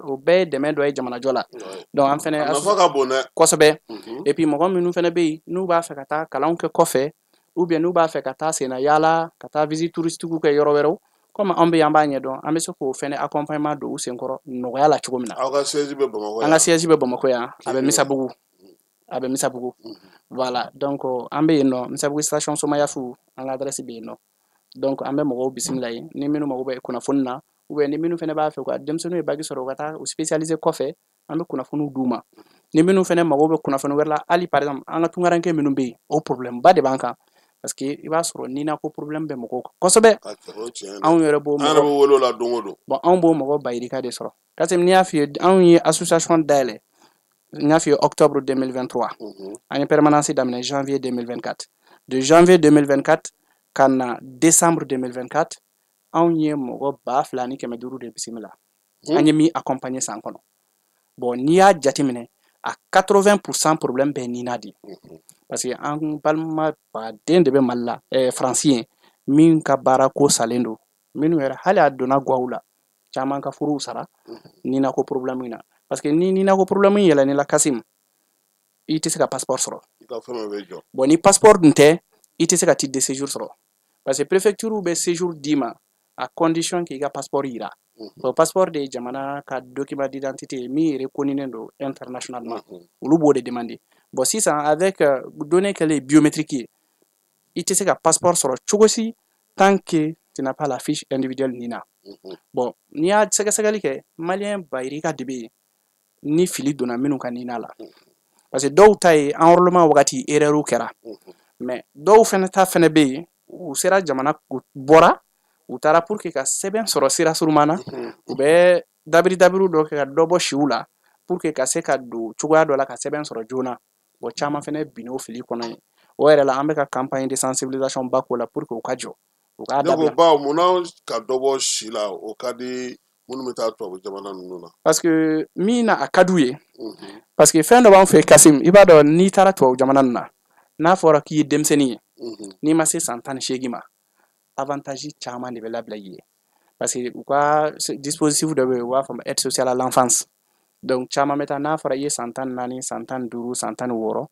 [SPEAKER 12] o bɛɛ ye dɛmɛ dɔ ye jamanajɔ la donc an fɛnɛ
[SPEAKER 8] nafa ka bon dɛ
[SPEAKER 12] kosɛbɛ et puis mɔgɔ minnu fɛnɛ bɛ yen n'u b'a fɛ ka taa kalanw kɛ kɔfɛ ou bien n'u b'a fɛ ka taa senna yaala ka taa visite touristique kɛ yɔrɔ wɛrɛw comme an bɛ yan an b'a ɲɛdɔn an bɛ se k'o fɛnɛ accompagnement don u senkɔrɔ nɔgɔya la cogo min na
[SPEAKER 8] aw ka siège bɛ bamakɔ yan
[SPEAKER 12] an ka siège bɛ bamakɔ yan a bɛ misabugu voilà donc an bɛ yen nɔ misabugu station somayafu an ka adresse bɛ yen nɔ donc an bɛ mɔgɔw bisimila yen ni minnu mago bɛ kunnafoni na ou bien ni minnu fɛnɛ b'a fɛ ka denmisɛnninw ye bagi sɔrɔ u ka taa u spécialiser kɔfɛ an bɛ kunnafoniw d'u ma ni minnu fɛnɛ mago bɛ kunnafoni wɛrɛ la hali par exemple an ka tungaranke minnu bɛ yen o problème ba de b'an kan parce que i b'a sɔrɔ ni na ko problème bɛ mɔgɔw kan kosɛbɛ anw yɛrɛ b'o
[SPEAKER 8] mɔgɔ wolo la don o don
[SPEAKER 12] bon anw b'o mɔgɔ bayirika de sɔrɔ parce que n'i y'a f'i ye anw ye association dayɛlɛ n y'a f'i ye octobre 2023 an ye permanence daminɛ janvier 2024 de janvier 2024 ka na décembre 2024 anw ye mɔgɔ 2,500 de bisimila an ye min accompagner san kɔnɔ bon n'i y'a jateminɛ a 80% problème bɛ nina de parce que an balima baden de bɛ mali la faransi ye min ka baara ko salen don minnu yɛrɛ hali a donna gaw la caman ka furuw sara nina ko problème na parce que ni nina ko problème yɛlɛnni la kasim i tɛ se ka passeport sɔrɔ bon ni passeport dun tɛ i tɛ se ka titre de séjour sɔrɔ parce que préfecture bɛ séjour d'i ma à condition k'i ka passeport yira o passeport de ye jamana ka document d'identité min reconnu don internationalement olu b'o de demander bon sisan avec données kɛlen biométrique ye i tɛ se ka passeport sɔrɔ cogo si tant que tu n'as pas la fiche individuelle nina bon n'i y'a sɛgɛsɛgɛli kɛ maliyɛn bayirika de bɛ yen ni fili donna minnu ka nina la parce que dɔw ta ye enrôlement wagati erreur kɛra mais dɔw fɛnɛ ta fɛnɛ bɛ yen u sera jamana u bɔra u taara pour que ka sɛbɛn sɔrɔ sira suruman na u bɛ dabiri dɔ kɛ ka dɔ bɔ siw la pour que ka se ka don cogoya dɔ la ka sɛbɛn sɔrɔ joona bon caman fɛnɛ bin o fili kɔnɔ ye o yɛrɛ la an bɛ ka campagne de sensibilisation ba k'o la pour que u ka jɔ u k'a dabila.
[SPEAKER 8] ne ko bawo munna ka dɔ bɔ si la o ka di minnu bɛ taa tubabu jamana ninnu na.
[SPEAKER 12] parce que min na a ka d'u ye parce que fɛn dɔ b'an fɛ Kasim i b'a dɔn n'i taara tubabu jamana ninnu na n'a fɔra k'i ye denmisɛnnin ye n'i ma se san 18 ma avantage caman de bɛ labila i ye parce que u ka dispositif dɔ bɛ yen u b'a fɔ aide sociale à l'enfance donc caman bɛ taa n'a fɔra i ye san 14 san 15 san 16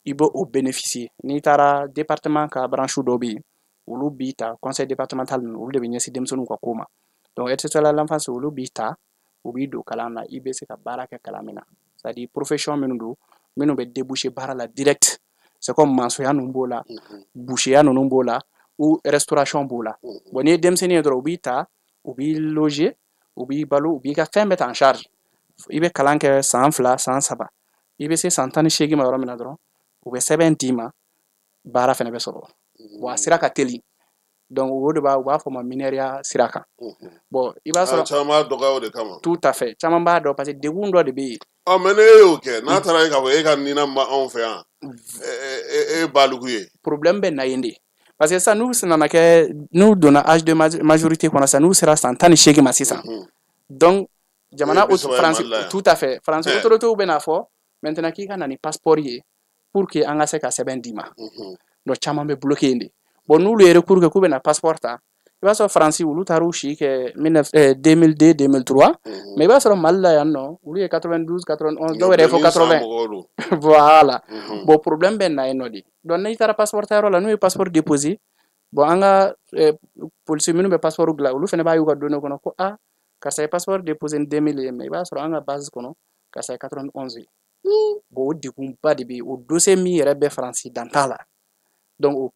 [SPEAKER 12] i b'o bénéficier n'i taara département ka branche dɔ bɛ yen olu b'i ta conseil départemental olu de bɛ ɲɛsin denmisɛnninw ka ko ma donc aide sociale à l'enfance olu b'i ta u b'i don kalan na i bɛ se ka baara kɛ kalan min na c'est à dire profession minnu don minnu bɛ déboucher baara la direct c'est comme maçonnya ninnu b'o la boucheya ninnu b'o la ou restauration b'o la bon n'i ye denmisɛnnin ye dɔrɔn u b'i ta u b'i loger u b'i balo u b'i ka fɛn bɛɛ ta en charge i bɛ kalan kɛ san 2 san 3 i bɛ se san 18 ma yɔrɔ min na dɔrɔn u bɛ sɛbɛn d'i ma baara fɛnɛ bɛ sɔrɔ wa a sira ka teli donc o de u b'a fɔ ma minɛriya sira kan bon i b'a sɔrɔ
[SPEAKER 8] caman dɔgɔya o de kama
[SPEAKER 12] tout à fait caman b'a dɔn parce que degun dɔ de bɛ yen
[SPEAKER 8] mais ne y'o kɛ n'a taara ye k'a fɔ e ka nina ma anw fɛ yan e balugu ye problème
[SPEAKER 12] bɛ na yen de parce que sisan n'u donna âge de majorité kɔnɔ sisan n'u sera san 18 ma sisan donc jamana France tout à fait France autorités bɛ n'a fɔ maintenant k'i ka na ni passeport ye pour que an ka se ka sɛbɛn d'i ma donc caman bɛ bloqué yen de bon n'olu ye recours kɛ k'u bɛ na passeport ta i b'a sɔrɔ faransi olu taar'u si kɛ 2002 2003 mais i b'a sɔrɔ mali la yan nɔ olu ye 92 91 dɔw yɛrɛ fɔ 80 voilà bon problème bɛ na yen nɔ de donc n'i taara passeport ta yɔrɔ la n'u ye passeport déposé bon an ka policiers minnu bɛ passeport dilan olu fana b'a y'u ka données kɔnɔ ko karisa ye passeport déposé ni 2000 ye mais i b'a sɔrɔ an ka base kɔnɔ karisa ye 91 ye bon o degunba de bɛ yen o dossier min yɛrɛ bɛ faransi dan t'a la donc o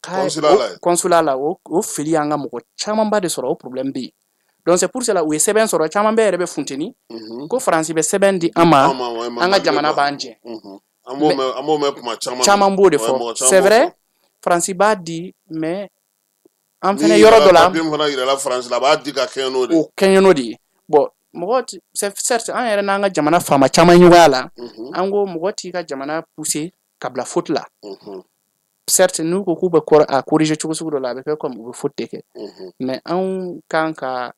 [SPEAKER 12] consulat la o fili y'an ka mɔgɔ camanba de sɔrɔ o problème bɛ yen donc c'est pour cela u ye sɛbɛn sɔrɔ caman bɛɛ yɛrɛ bɛ funteni ko faransi bɛ sɛbɛn di an ma an ka jamana b'an jɛ
[SPEAKER 8] an b'o mɛn kuma
[SPEAKER 12] caman b'o de fɔ c'est vrai faransi b'a di mais an fɛnɛ yɔrɔ dɔ la
[SPEAKER 8] papier fana yirala faransi la a b'a di ka kɛɲɛ n'o de ye
[SPEAKER 12] o kɛɲɛ n'o de ye bon mɔgɔ certes an yɛrɛ n'an ka jamana faama caman ɲɔgɔnya la an ko mɔgɔ t'i ka jamana pousser ka bila faute la certes n'u ko k'u bɛ a corriger cogo sugu dɔ la a bɛ kɛ comme u bɛ faute de kɛ mais anw kan ka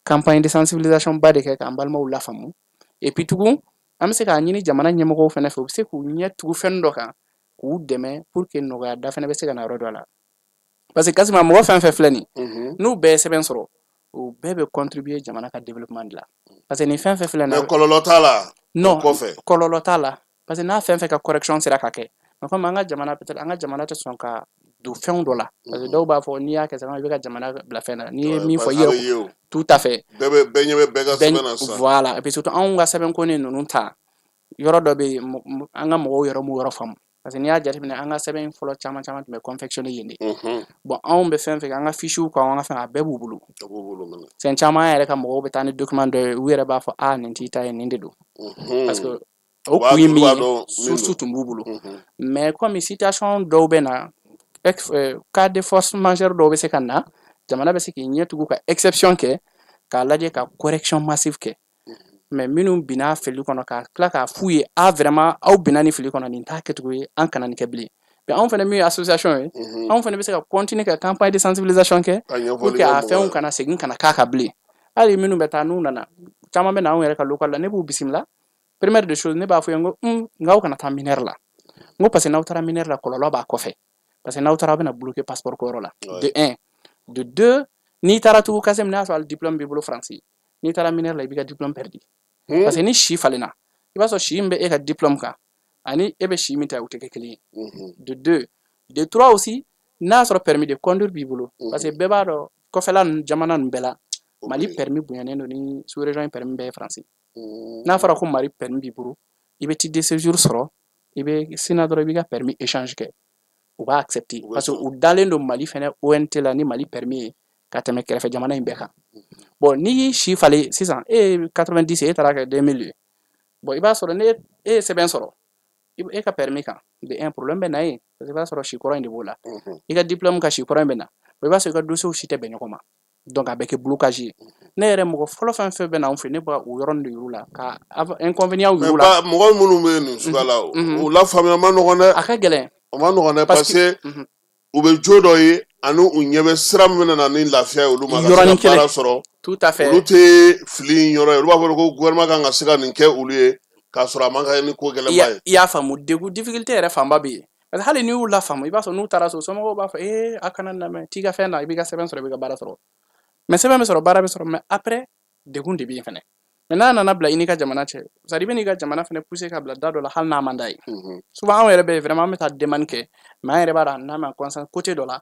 [SPEAKER 12] campagne de sensibilisation ba de kɛ k'an balimaw lafaamu et puis tugun an bɛ se k'a ɲini jamana ɲɛmɔgɔw fɛnɛ fɛ u bɛ se k'u ɲɛ tugu fɛn dɔ kan k'u dɛmɛ pour que nɔgɔya da fɛnɛ bɛ se ka na yɔrɔ dɔ la parce que kasima mɔgɔ fɛn fɛn filɛ nin n'u bɛɛ ye sɛbɛn sɔrɔ u bɛɛ bɛ contribuer jamana ka développement de la parce que ni fɛn fɛn filɛ nin
[SPEAKER 8] mais kɔlɔlɔ t'a la
[SPEAKER 12] non kɔlɔlɔ t'a la parce que n'a fɛn fɛn ka correction sera ka kɛ mais comme an ka jamana peut-être an ka jamana tɛ sɔn ka don fɛnw dɔ la parce que dɔw b'a fɔ n'i y'a kɛ sisan i bɛ ka jamana bila fɛn na n'i ye min fɔ i yɛrɛ tout à fait
[SPEAKER 8] bɛɛ ɲɛ bɛ bɛɛ ka sɛbɛn na sisan
[SPEAKER 12] voilà et puis surtout anw ka sɛbɛnko ni ninnu ta yɔrɔ dɔ bɛ yen an ka mɔgɔw yɛrɛ m'o yɔrɔ faamu parce que n'i y'a jateminɛ an ka sɛbɛn fɔlɔ caman tun bɛ confectionner yen de bon anw bɛ fɛn fɛn kɛ an ka fichier kan an ka fɛn a bɛɛ b'u bolo fɛn caman an yɛrɛ ka mɔgɔw bɛ taa ni document dɔ ye u yɛrɛ b'a fɔ nin t'i ta ye nin de don parce que o kun ye min ye source tun b'u bolo mais comme situation dɔw bɛ na cas de force majeure dɔw bɛ se ka na jamana bɛ se k'i ɲɛ tugu ka exception kɛ k'a lajɛ ka correction massive kɛ mais minnu binna fili kɔnɔ ka tila k'a f'u ye vraiment aw binna ni fili kɔnɔ nin t'a kɛcogo ye an kana nin kɛ bilen mais anw fana min ye association ye anw fana bɛ se ka continuer ka campagne de sensibilisation kɛ pour que a fɛnw kana segin kana k'a kan bilen hali minnu bɛ taa n'u nana caman bɛ na anw yɛrɛ ka local la ne b'u bisimila première des choses ne b'a fɔ ye n ko n'aw kana taa minɛre la n ko parce que n'aw taara minɛre la kɔlɔlɔ b'a kɔfɛ parce que n'aw taara aw bɛna bloquer passeport ko yɔrɔ la de 1 de 2 n'i taara tugu kase min n'a sɔrɔ hali diplôme b'i bolo faransi n'i taara minɛre la i b'i ka diplôme perdu parce que ni si falenna i b'a sɔrɔ si min bɛ e ka diplôme kan ani e bɛ si min ta u tɛ kɛ kelen ye de 2 de 3 aussi n'a sɔrɔ permis de conduire b'i bolo parce que bɛɛ b'a dɔn kɔfɛla ninnu jamana ninnu bɛɛ la mali permis bonyanen don ni sous région permis bɛɛ ye faransi n'a fɔra ko mali permis b'i bolo i bɛ titre de séjour sɔrɔ i bɛ sina dɔrɔn i b'i ka permis échange kɛ u b'a accepter parce que u dalen don mali fɛnɛ ONT la ni mali permis ye ka tɛmɛ kɛrɛfɛ jamana in bɛɛ kan bon n'i y'i si falen sisan e ye 90 ye e taara kɛ 2000 ye bon i b'a sɔrɔ ne e ye sɛbɛn sɔrɔ e ka permis kan de 1 problème bɛ na yen parce que i b'a sɔrɔ si kɔrɔ in de b'o la i ka diplôme ka si kɔrɔ in bɛ na i b'a sɔrɔ i ka dossier si tɛ bɛn ɲɔgɔn ma donc a bɛ kɛ blocage ye ne yɛrɛ mɔgɔ fɔlɔ fɛn fɛn bɛ na anw fɛ ne b'a o yɔrɔnin de yir'u la ka inconvénient yir'u la
[SPEAKER 8] mɔgɔ minnu bɛ nin suguya la o la faamuya ma nɔgɔn dɛ
[SPEAKER 12] a ka gɛlɛn
[SPEAKER 8] o ma nɔgɔn dɛ parce que u bɛ jo dɔ ye ani u ɲɛ bɛ sira min bɛ na ni lafiya ye olu ma ka se ka baara sɔrɔ
[SPEAKER 12] tout à fait
[SPEAKER 8] olu tɛ fili in yɔrɔ ye olu b'a fɔ ko gouvernement kan ka se ka nin kɛ olu ye k'a sɔrɔ a man ka ni ko gɛlɛnba ye
[SPEAKER 12] i y'a faamu degun difficulté yɛrɛ fanba bɛ yen parce que hali n'i y'u lafaamu i b'a sɔrɔ n'u taara so somɔgɔw b'a fɔ a kana lamɛn t'i ka fɛn na i b'i ka sɛbɛn sɔrɔ i b'i ka baara sɔrɔ mais sɛbɛn bɛ sɔrɔ baara bɛ sɔrɔ mais après degun de bɛ yen fɛnɛ mais n'a nana bila i n'i ka jamana cɛ c'est à dire i bɛ n'i ka jamana fɛnɛ pousser ka bila da dɔ la hali n'a man d'a ye souvent anw yɛrɛ bɛ vraiment an bɛ taa demande kɛ mais an yɛrɛ b'a dɔn n'a ma conscience côté dɔ la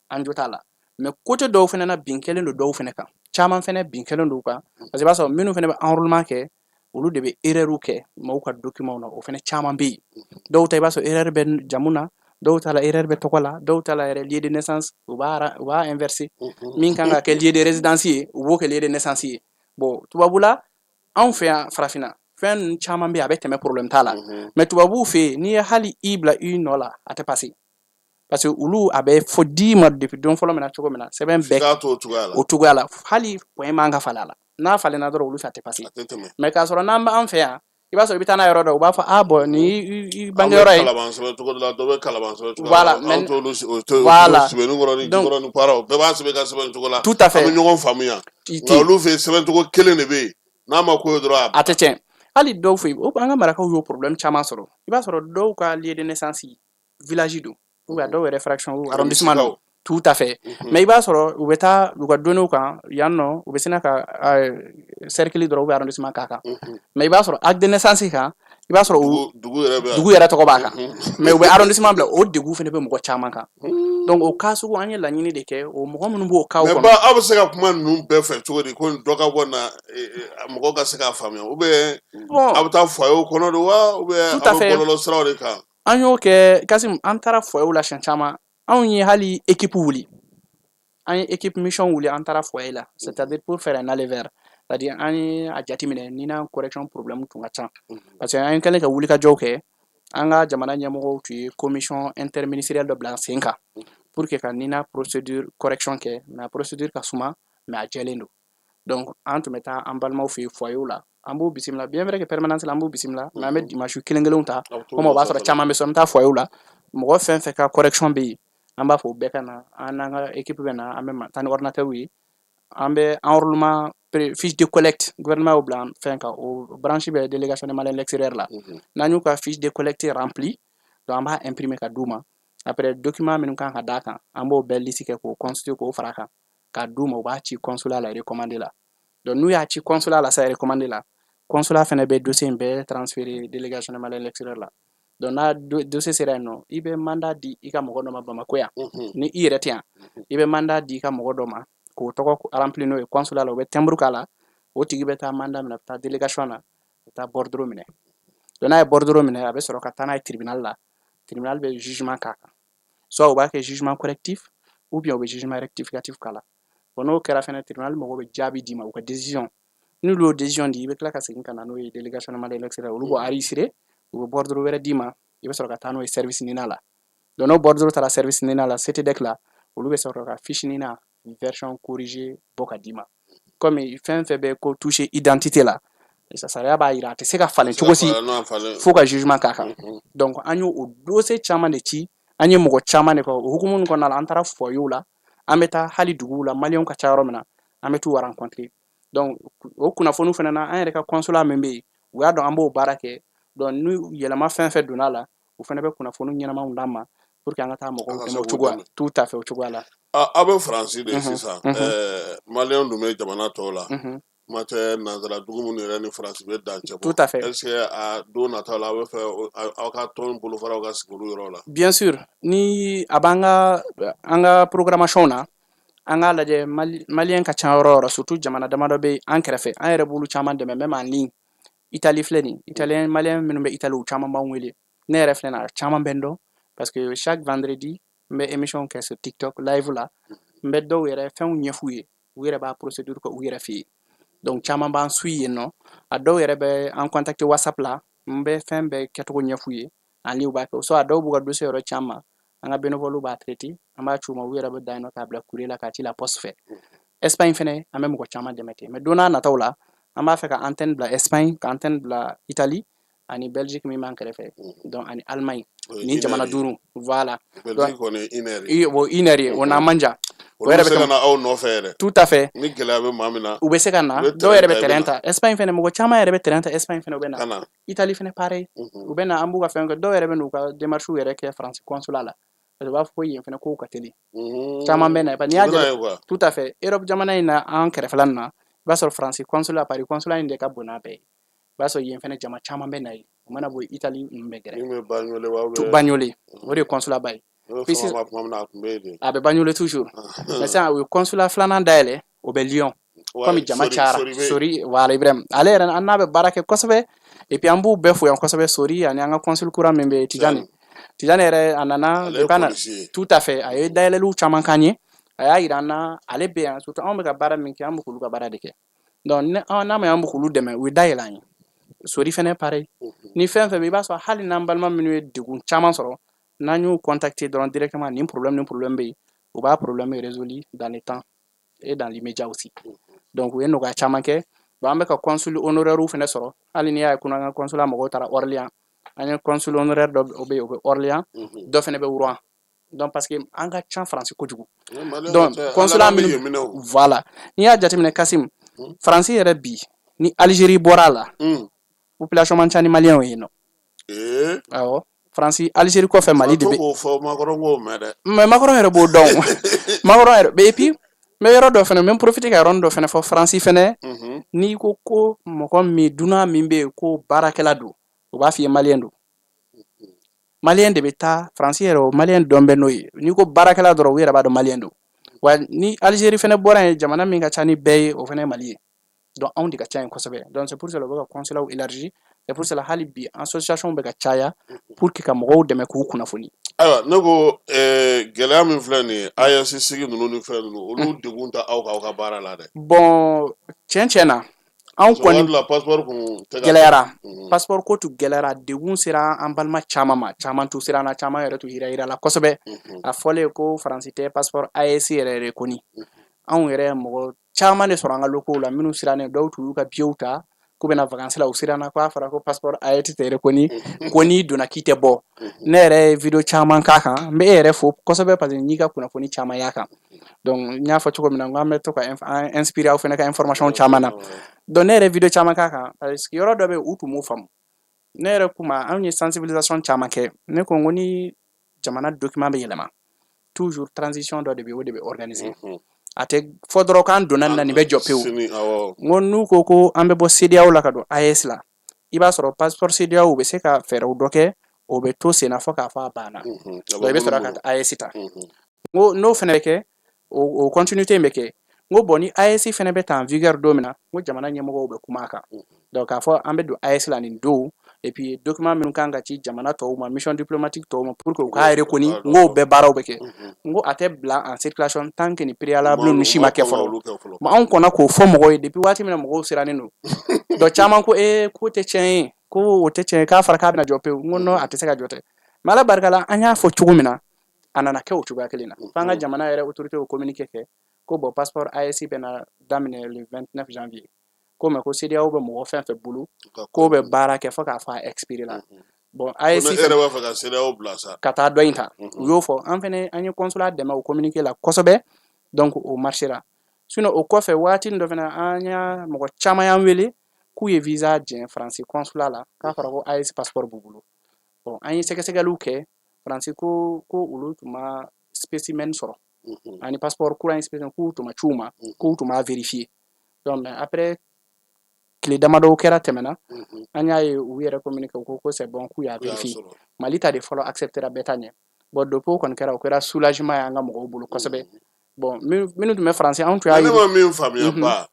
[SPEAKER 12] an jo t'a la mais côté dɔw fɛnɛ na bin kelen don dɔw fɛnɛ kan caman fɛnɛ bin kelen don kan parce que i b'a sɔrɔ minnu fɛnɛ bɛ enrôlement kɛ olu de bɛ erreur kɛ maaw ka document na o fɛnɛ caman bɛ yen dɔw ta i b'a sɔrɔ erreur bɛ jamu na dɔw ta la erreur bɛ tɔgɔ la dɔw ta la yɛrɛ lieu de naissance u b'a inverser min kan ka kɛ lieu de résidence ye u b'o kɛ lieu de naissance ye bon tubabula anw fɛ yan farafinna fɛn ninnu caman bɛ yen a bɛ tɛmɛ problème t'a la mais tubabuw fɛ yen n'i ye hali i bila i nɔ la a tɛ passer parce que olu a bɛ fɔ di ma depuis don fɔlɔ min na cogo min na sɛbɛn bɛɛ o cogoya la hali point man ka falen a la n'a falenna dɔrɔn olu fɛ a tɛ passer mais k'a sɔrɔ n'an b'an fɛ yan i b'a sɔrɔ i bɛ taa n'a yɔrɔ dɔ u b'a fɔ ah bon ni i bangeyɔrɔ ye
[SPEAKER 8] tout à fait ɲɔgɔn faamuya nka olu fɛ sɛbɛncogo kelen de bɛ yen n'a ma ko ye dɔrɔn
[SPEAKER 12] a tɛ tiɲɛ hali dɔw fɛ yen an ka marakaw y'o problème caman sɔrɔ i b'a sɔrɔ dɔw ka lieu de naissance village don ou bien dɔw yɛrɛ fraction arrondissement don tout à fait mais i b'a sɔrɔ u bɛ taa u ka données kan yan nɔ u bɛ sina ka cercle dɔrɔn ou bien arrondissement k'a kan mais i b'a sɔrɔ acte de naissance kan i b'a sɔrɔ dugu yɛrɛ tɔgɔ b'a kan mais u bɛ arrondissement bila o degun fɛnɛ bɛ mɔgɔ caman kan donc o cas sugu an ye laɲini de kɛ o mɔgɔ minnu b'o cas kɔnɔ
[SPEAKER 8] mais aw bɛ se ka kuma ninnu bɛɛ fɛ cogo di ko dɔ ka bɔ na mɔgɔw ka se k'a faamuya ou bien aw bɛ taa foyer kɔnɔ de wa ou bien aw bɛ bɔlɔlɔ siraw de kan
[SPEAKER 12] an y'o kɛ Kasim an taara foyer la siɲɛ caman anw ye hali équipe wuli an ye équipe mission wuli an taara foyer la c'est-à-dire pour faire un aller vers c'est-à-dire an ye a jateminɛ ni na correction problème tun ka ca parce que an kɛlen ka wulikajɔw kɛ an ka jamana ɲɛmɔgɔw tun ye commission interministérielle dɔ bila sen kan pour que ka nina procédure correction kɛ mais a procédure ka suma mais a jɛlen don donc an tun bɛ taa an balimaw fɛ yen foyer la an b'u bisimila bien vrai que permanence la an b'u bisimila mais an bɛ dimanche kelen kelenw ta comme o b'a sɔrɔ caman bɛ so an bɛ taa foyer la mɔgɔ fɛn fɛn ka correction bɛ yen an b'a fɔ o bɛɛ ka na an n'an ka équipe bɛ na an bɛ taa ni ordinateur ye an bɛ enrôlement fiche de collecte gouvernement y'o bila fɛn kan o branche bɛ délégation des Maliens de l'extérieur la n'an y'u ka fiche de collecte rempli donc an b'a imprimer ka d'u ma après document minnu kan ka d'a kan an b'o bɛɛ liste kɛ k'o constituer k'o fara kan ka d'u ma u b'a ci consulat la recommandé la donc n'u y'a ci consulat la sa recommandé la consulat fɛnɛ bɛ dossier in bɛɛ transférer délégation des Maliens de l'extérieur la donc n'a dossier sera yen nɔ i bɛ mandat di i ka mɔgɔ dɔ ma Bamako yan ni i yɛrɛ tɛ yan i bɛ mandat di i ka mɔgɔ dɔ ma k'o tɔgɔ rempli n'o ye consulat la u bɛ timbre k'a la o tigi bɛ taa mandat minɛ a bɛ taa délégation na a bɛ taa bordereau minɛ donc n'a ye bordereau minɛ a bɛ sɔrɔ ka taa n'a ye tribunal la tribunal bɛ jugement k'a kan soit u b'a kɛ jugement correctif ou bien u bɛ jugement rectificatif k'a la bon n'o kɛra fɛnɛ tribunal mɔgɔw bɛ jaabi d'i ma u ka décision n'olu y'o décision di i bɛ tila ka segin ka na n'o ye délégation des Maliens de l'extérieur olu b'o enregistrer u bɛ bordereau wɛrɛ d'i ma i bɛ sɔrɔ ka taa n'o ye service nina la donc n'o bordereau taara service nina la CTDEC la olu bɛ sɔrɔ ka fiche nina version corrigée bɔ ka d'i ma comme fɛn fɛn bɛ ko toucher identité la sariya b'a jira a tɛ se ka falen cogo si fo ka jugement k'a kan donc an y'o o dossier caman de ci an ye mɔgɔ caman de kɔ o hukumu nin kɔnɔna la an taara foyer la an bɛ taa hali duguw la maliyɛnw ka ca yɔrɔ min na an bɛ t'u rencontrer donc o kunnafoni fana na an yɛrɛ ka consulat min bɛ yen u y'a dɔn an b'o baara kɛ donc ni yɛlɛma fɛn fɛn donna la u fana bɛ kunnafoni ɲɛnamaw d'an ma pour que an ka taa mɔgɔw dɛmɛ o cogoya tout à fait o cogoya la
[SPEAKER 8] aw bɛ faransi de sisan maliyɛnw dun bɛ jamana tɔw la kuma tɛ nanzara dugu minnu yɛrɛ ni faransi bɛ dan cɛ bɔ
[SPEAKER 12] tout à fait
[SPEAKER 8] est ce que a don nataw la aw bɛ fɛ aw ka tɔn bolofaraw ka sigi olu yɔrɔ la
[SPEAKER 12] bien sûr ni a b'an ka programmation na an k'a lajɛ maliyɛn ka ca yɔrɔ o yɔrɔ surtout jamana damadɔ bɛ an kɛrɛfɛ an yɛrɛ b'olu caman dɛmɛ même en ligne Italie filɛ nin italien maliyɛn minnu bɛ Italie u caman b'an wele ne yɛrɛ filɛ nin a caman bɛ n dɔn parce que chaque vendredi n bɛ émission kɛ sur TikTok live la n bɛ dɔw yɛrɛ fɛnw ɲɛf'u ye u yɛrɛ b'a procédure kɛ u yɛrɛ fɛ yen donc caman b'an suit yen nɔ a dɔw yɛrɛ bɛ an contacter WhatsApp la n bɛ fɛn bɛɛ kɛcogo ɲɛf'u ye en ligne u b'a kɛ soit a dɔw b'u ka dossier yɔrɔ ci an ma an ka bénévole b'a traiter an b'a ci u ma u yɛrɛ bɛ da yen nɔ k'a bila courrier la k'a ci la poste fɛ Espagne fɛnɛ an bɛ mɔgɔ caman dɛmɛ ten mais don n'a nataw la an b'a fɛ ka antenne bila Espagne ka antenne bila Italie ani Belgique min b'an kɛrɛfɛ donc ani Allemagne ni jamana duuru voilà
[SPEAKER 8] Belgique kɔni une heure
[SPEAKER 12] o une heure ye o n'a man jan
[SPEAKER 8] o yɛrɛ bɛ se ka na aw nɔfɛ yɛrɛ
[SPEAKER 12] tout à fait
[SPEAKER 8] ni gɛlɛya bɛ maa min na
[SPEAKER 12] u bɛ se ka na dɔw yɛrɛ bɛ terrain ta Espagne fɛnɛ mɔgɔ caman yɛrɛ bɛ terrain ta Espagne fɛnɛ u bɛ na Italie fɛnɛ pareil u bɛ na an b'u ka fɛn kɛ dɔw yɛrɛ bɛ n'u ka démarche yɛrɛ kɛ France consulat la parce que u b'a fɔ ko yen fɛnɛ kow ka teli caman bɛ na n'i y'a jate tout à fait Europe jamana in na an kɛrɛfɛla nin na i b'a sɔrɔ France consulat Paris consulat in de ka bon n'a bɛɛ ye i b'a sɔrɔ yen fɛnɛ jama caman bɛ na yen u mana bɔ Italie ninnu bɛ gɛrɛ Bagnolet o de ye consulat ba ye a bɛ baɲule toujours mais sisan o ye consulat filanan dayɛlɛ o bɛ Lyon comme jama cayara Sori voilà Ibrahim ale yɛrɛ an n'a bɛ baara kɛ kosɛbɛ et puis an b'u bɛɛ fo yan kosɛbɛ Sori ani an ka consul kura min bɛ Tijani yɛrɛ a nana tout à fait a ye dayɛlɛliw caman k'an ye a y'a yira an na ale bɛ yan surtout anw bɛ ka baara min kɛ an bɛ k'olu ka baara de kɛ donc n'a ma an bɛ k'olu dɛmɛ u ye dayɛlɛ an ye Sori fɛnɛ pareil ni fɛn fɛn bɛ i b'a sɔrɔ hali n'an balima minnu ye degun caman sɔrɔ n'an y'u contacter dɔrɔn directement ni problème bɛ yen u b'a problème résolu dans le temps et dans l'immédiat aussi donc u ye nɔgɔya caman kɛ bon an bɛ ka consul honoraire fɛnɛ sɔrɔ hali n'i y'a ye kunun an ka consulat mɔgɔw taara Orléans an ye consul honoraire dɔ bɛ yen o bɛ Orléans dɔ fɛnɛ bɛ Rouen donc parce que an ka can Faransi kojugu donc consulat minnu voilà n'i y'a jateminɛ Kasim Faransi yɛrɛ bi ni Algérie bɔra a la population man ca ni maliyɛnw ye yen nɔ awɔ Faransi Algérie kɔfɛ Mali de bɛ mais Macron yɛrɛ b'o dɔn Macron yɛrɛ et puis n bɛ yɔrɔ dɔ fɛnɛ n bɛ profiter ka yɔrɔnin dɔ fɛnɛ fɔ Faransi fɛnɛ n'i ko ko mɔgɔ min dunan min bɛ yen ko baarakɛla don u b'a f'i ye maliyɛn don maliyɛn de bɛ taa Faransi yɛrɛ o maliyɛn dɔn bɛ n'o ye n'i ko baarakɛla dɔrɔn u yɛrɛ b'a dɔn maliyɛn don wa ni Algérie fɛnɛ bɔra yen jamana min ka ca ni bɛɛ ye o fɛnɛ ye Mali ye donc anw de ka ca yen kosɛbɛ donc c'est pour cela u bɛ ka consulat élargi c'est pour cela hali bi association bɛ ka caya pour que ka mɔgɔw dɛmɛ k'u kunnafoni
[SPEAKER 8] ayiwa ne ko gɛlɛya min filɛ nin ye AES sigi ninnu ni fɛn ninnu olu degun ta aw ka baara la dɛ
[SPEAKER 12] bon tiɲɛ na anw kɔni
[SPEAKER 8] passeport kun
[SPEAKER 12] gɛlɛyara passeport ko tun gɛlɛyara degun sera an balima caman ma caman tun sera an na caman yɛrɛ tun yira la kosɛbɛ a fɔlen ko Faransi tɛ passeport AES yɛrɛ kɔni anw yɛrɛ mɔgɔ caman de sɔrɔ an ka locaux la minnu sirannen dɔw tun y'u ka billets ta k'u bɛna vacances la u siranna k'a fɔra ko passeport AES tɛ yɛrɛ ko n'i donna k'i tɛ bɔ ne yɛrɛ ye video caman k'a kan n bɛ e yɛrɛ fo kosɛbɛ parce que n'i ka kunnafoni caman y'a kan donc n y'a fɔ cogo min na n k'an bɛ to ka inspirer aw fɛnɛ ka information caman na donc ne yɛrɛ video caman k'a kan parce que yɔrɔ dɔ bɛ yen u tun m'u faamu ne yɛrɛ kuma anw ye sensibilisation caman kɛ ne ko n ko ni jamana document bɛ yɛlɛma toujours transition dɔ de bɛ yen o de bɛ organiser a tɛ fɔ dɔrɔn k'an donna nin na nin bɛ jɔ pewu n ko n'u ko an bɛ bɔ CEDEAO la ka don AES la i b'a sɔrɔ passeport CEDEAO bɛ se ka fɛɛrɛw dɔ kɛ o bɛ to sen na fɔ k'a fɔ a banna donc i bɛ sɔrɔ ka AES ta n ko n'o fɛnɛ bɛ kɛ o continuité in bɛ kɛ n ko bon ni AES fɛnɛ bɛ ta en vigueur don min na n ko jamana ɲɛmɔgɔw bɛ kuma a kan donc k'a fɔ an bɛ don AES la nin don et puis document minnu kan ka ci jamana tɔw ma mission diplomatique tɔw ma pour que u k'a reconni n ko bɛɛ baaraw bɛ kɛ n ko a tɛ bila en circulation tant que ni préalable ninnu si ma kɛ fɔlɔ bon anw kɔnna k'o fɔ mɔgɔw ye depuis waati min na mɔgɔw sirannen don donc caman ko k'o tɛ tiɲɛ ye ko o tɛ tiɲɛ ye k'a fɔra k'a bɛna jɔ pewu n ko non a tɛ se ka jɔ tɛ mais ala barika la an y'a fɔ cogo min na a nana kɛ o cogoya kelen na f'an ka jamana yɛrɛ autorité o communiqué kɛ ko bon passeport AES bɛna daminɛ le 29 janvier ko mais ko CEDEAO bɛ mɔgɔ fɛn fɛn bolo k'o bɛ baara kɛ fɔ k'a fɔ a expiré la bon AES ka taa dɔ in ta u y'o fɔ an fɛnɛ an ye consulat dɛmɛ o communiqué la kosɛbɛ donc o marchera sinon o kɔfɛ waati dɔ fɛnɛ an y'a mɔgɔ caman y'an wele k'u ye visa jɛn Faransi consulat la k'a fɔra ko AES passeport b'u bolo bon an ye sɛgɛsɛgɛliw kɛ Faransi ko olu tun ma spécimen sɔrɔ ani passeport kura in spécimen k'u tun ma ci u ma k'u tun m'a vérifier donc mais après tile damadɔw kɛra tɛmɛna an y'a ye u yɛrɛ communiqué u ko c'est bon k'u y'a vérifié Mali ta de fɔlɔ acceptera bɛɛ ta ɲɛ bon depuis o kɔni kɛra o kɛra soulagement ye an ka mɔgɔw bolo kosɛbɛ bon minnu tun bɛ Faransi anw tun y'a ye.
[SPEAKER 8] ne ma min faamuya ba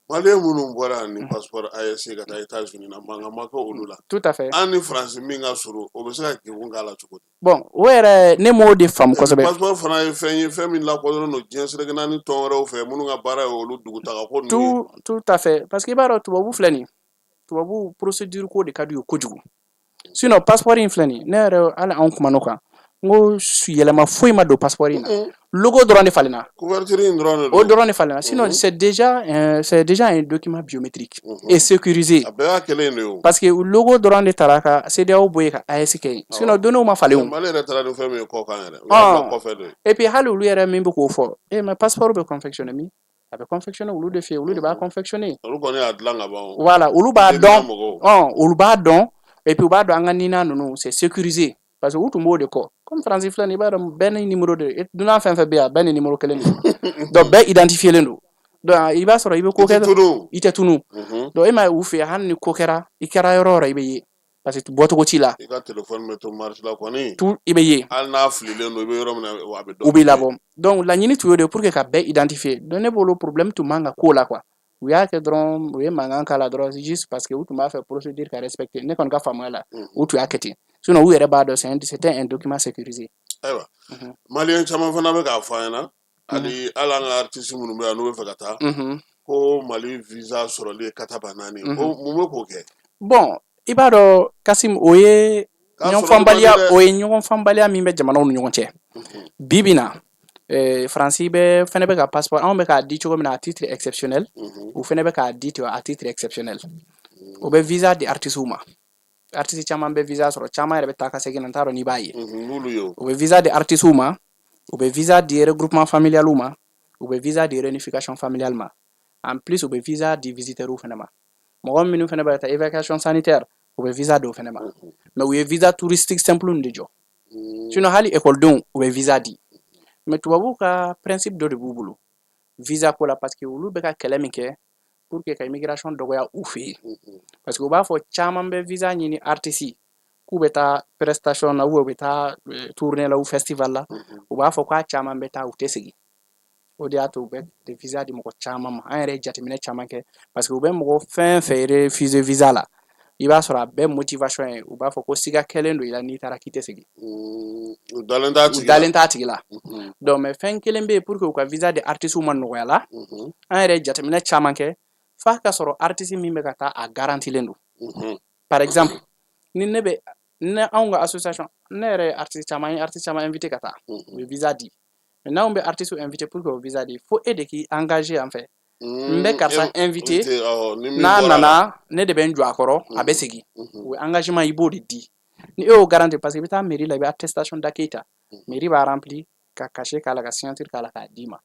[SPEAKER 8] maliyɛn minnu bɔra ni passeport AES ka taa États-Unis na mankan ma kɛ olu la.
[SPEAKER 12] tout à fait
[SPEAKER 8] an ni Faransi min ka surun o bɛ se ka degun k'a la cogo di.
[SPEAKER 12] bon o yɛrɛ ne m'o de faamu kosɛbɛ.
[SPEAKER 8] passeport fana ye fɛn ye fɛn min lakodɔnnen don diɲɛ selekena ni tɔn wɛrɛw fɛ minnu ka baara ye olu dugutaga ko ninnu ye.
[SPEAKER 12] tout à fait parce que i b'a dɔn tubabu filɛ nin tubabu procédure ko de ka d'u ye kojugu sinon passeport in filɛ nin ne yɛrɛ hali anw kumana o kan n ko yɛlɛma foyi ma don passeport in na logo dɔrɔn de falenna
[SPEAKER 8] couverture in dɔrɔn de don
[SPEAKER 12] o dɔrɔn de falenna sinon c'est déjà un document biométrique et sécurisé
[SPEAKER 8] a bɛɛ y'a kelen de ye o
[SPEAKER 12] parce que logo dɔrɔn de taara ka CEDEAO bɔ yen ka AES kɛ yen sinon données ma falen o
[SPEAKER 8] Mali yɛrɛ taara ni fɛn min ye kɔkan yɛrɛ o y'a bila kɔfɛ de
[SPEAKER 12] et puis hali olu yɛrɛ min bɛ k'o fɔ mais passeport bɛ confectionner min a bɛ confectionner olu de fɛ yen olu de b'a confectionner
[SPEAKER 8] olu kɔni y'a dilan ka ban
[SPEAKER 12] voilà olu b'a dɔn et puis u b'a dɔn an ka nina ninnu c'est sécurisé parce que u tun b'o de kɔ comme Faransi filɛ nin i b'a dɔn bɛɛ ni numéro de dunan fɛn fɛn bɛ yan bɛɛ ni numéro kelen de donc bɛɛ identifielen don donc i b'a sɔrɔ i bɛ ko kɛ i tɛ tunu donc e ma ye u fɛ yen hali ni ko kɛra i kɛra yɔrɔ o yɔrɔ i bɛ ye parce que bɔcogo t'i la
[SPEAKER 8] i ka téléphone bɛ to marche la kɔni
[SPEAKER 12] tout i bɛ ye
[SPEAKER 8] hali n'a fililen don i bɛ yɔrɔ min na a bɛ dɔn
[SPEAKER 12] u b'i labɔ donc laɲini tun y'o de pour que ka bɛɛ identifier donc ne bolo problème tun man ka k'o la quoi u y'a kɛ dɔrɔn u ye mankan k'a la dɔrɔn juste parce que u tun b'a fɛ procédure ka respecter ne kɔni ka faamuya la u tun y'a kɛ ten sinon u yɛrɛ b'a dɔn c'était un document sécurisé
[SPEAKER 8] ayiwa maliyɛn caman fana bɛ k'a fɔ an ɲɛna hali an ka artiste minnu bɛ yan n'u bɛ fɛ ka taa ko Mali visa sɔrɔli ye kataba 4 ko mun bɛ k'o kɛ
[SPEAKER 12] bon i b'a dɔn Kasim o ye ɲɔgɔn fanbaliya min bɛ jamanaw ni ɲɔgɔn cɛ bi bi na Faransi bɛ fɛnɛ bɛ ka passeport anw bɛ k'a di cogo min na à titre exceptionnel u fɛnɛ bɛ k'a di ten à titre exceptionnel o bɛ visa di artistes ma artiste caman bɛ visa sɔrɔ caman yɛrɛ bɛ taa ka segin na n t'a dɔn n'i b'a ye u bɛ visa di artistes ma u bɛ visa di regroupement familial ma u bɛ visa di réunification familiale ma en plus u bɛ visa di visiteurs fɛnɛ ma mɔgɔ minnu fɛnɛ bɛ taa évacuation sanitaire u bɛ visa dɔw fɛnɛ ma mais u ye visa touristique simple de jɔ sinon hali écoledenw u bɛ visa di mais tubabuw ka principe dɔ de b'u bolo visa ko la parce que olu bɛ ka kɛlɛ min kɛ pour que ka immigration dɔgɔya u fɛ yen parce que u b'a fɔ caman bɛ visa ɲini artiste k'u bɛ taa prestation na ou u bɛ taa tournée la ou festival la u b'a fɔ k'a caman bɛ taa u tɛ segin o de y'a to u bɛ visa di mɔgɔ caman ma an yɛrɛ ye jateminɛ caman kɛ parce que u bɛ mɔgɔ fɛn fɛn refuser visa la i b'a sɔrɔ a bɛɛ motivation ye u b'a fɔ ko siga kɛlen don i la n'i taara k'i tɛ segin
[SPEAKER 8] u dalen t'a
[SPEAKER 12] tigi la donc mais fɛn kelen bɛ yen pour que u ka visa di artiste ma nɔgɔya la an yɛrɛ ye jateminɛ caman kɛ f'a ka sɔrɔ artiste min bɛ ka taa a garantilen don par exemple ni anw ka association ne yɛrɛ ye artiste caman invité ka taa u bɛ visa di mais n'anw bɛ artiste invité pour que o visa di fo e de k'i engagé en fait n bɛ karisa invité n'a nana ne de bɛ n jɔ a kɔrɔ a bɛ segin o engagement i b'o de di ni e y'o garanti parce que i bɛ taa mairie la i bɛ attestation d'accueil ta mairie b'a rempli ka cachet k'a la ka signature k'a la k'a d'i ma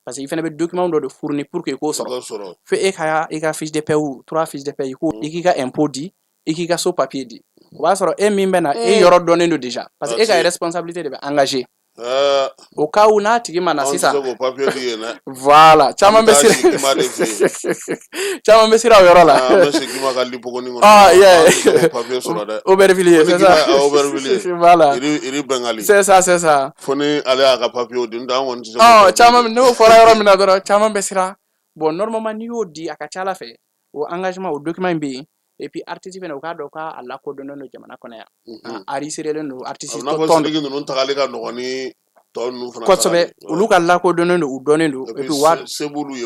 [SPEAKER 12] parce que i fɛnɛ bɛ document dɔ de fournir pour que i k'o sɔrɔ fo e ka i ka fiche de paie ou 3 fiches de paie i k'i ka impôt di i k'i ka so papier di o b'a sɔrɔ e min bɛ na e yɔrɔ dɔnnen don déjà parce que e ka responsabilité de bɛ engagé au cas où n'a tigi ma na sisan voilà caman bɛ siran o yɔrɔ la Aubervilliers c'est ça voilà c'est ça
[SPEAKER 8] fo ni ale y'a ka papier di n'o kɔni tɛ se
[SPEAKER 12] caman n'o fɔra yɔrɔ min na dɔrɔn caman bɛ siran bon normalement n'i y'o di a ka ca Ala fɛ o engagement o document in bɛ yen et puis artiste fɛnɛ u k'a dɔn k'a lakodɔnnen don jamana kɔnɔ yan a enregistrelen don artiste
[SPEAKER 8] tɔn ninnu tagali ka nɔgɔn ni tɔ ninnu fana
[SPEAKER 12] kosɛbɛ olu ka lakodɔnnen don u dɔnnen don et puis
[SPEAKER 8] se b'olu ye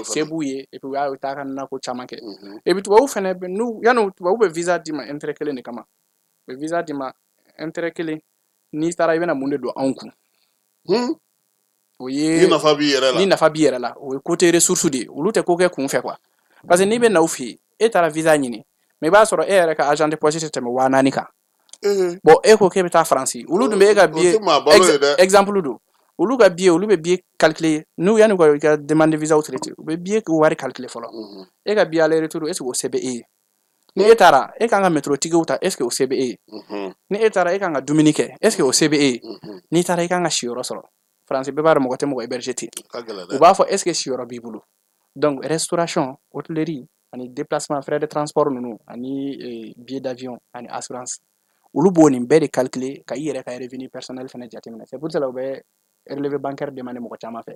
[SPEAKER 12] et puis u y'a taa ka nako caman kɛ et puis tubabu fɛnɛ yanni tubabu bɛ visa d'i ma intérêt kelen de kama u bɛ visa d'i ma intérêt kelen n'i taara i bɛna mun de don anw kun o ye
[SPEAKER 8] ni nafa
[SPEAKER 12] b'i yɛrɛ la o ye côté ressource de ye olu tɛ ko kɛ kun fɛ quoi parce que n'i bɛ na u fɛ yen e taara visa ɲini mais i b'a sɔrɔ e yɛrɛ ka agent de poche tɛ tɛmɛ 4000 kan bon e ko k'e bɛ taa Faransi olu dun bɛ e ka billet exemple don olu ka billet olu bɛ billet calculer n'u yanni u ka demande visa u traité u bɛ billet wari calculer fɔlɔ e ka billet aller retour est-ce que o se bɛ e ye ni e taara e kan ka métro tigiw ta est-ce que o se bɛ e ye ni e taara e kan ka dumuni kɛ est-ce que o se bɛ e ye n'i taara i kan ka siyɔrɔ sɔrɔ Faransi bɛɛ b'a dɔn mɔgɔ tɛ mɔgɔ héberger ten u b'a fɔ est-ce que siyɔrɔ b'i bolo donc restauration hôtellerie ani déplacement frais de transport ninnu ani billet d'avion ani assurance olu b'o nin bɛɛ de calculer ka i yɛrɛ ka revenu personnel fɛnɛ jateminɛ c'est pour cela u bɛ relevé bancaire demander mɔgɔ caman fɛ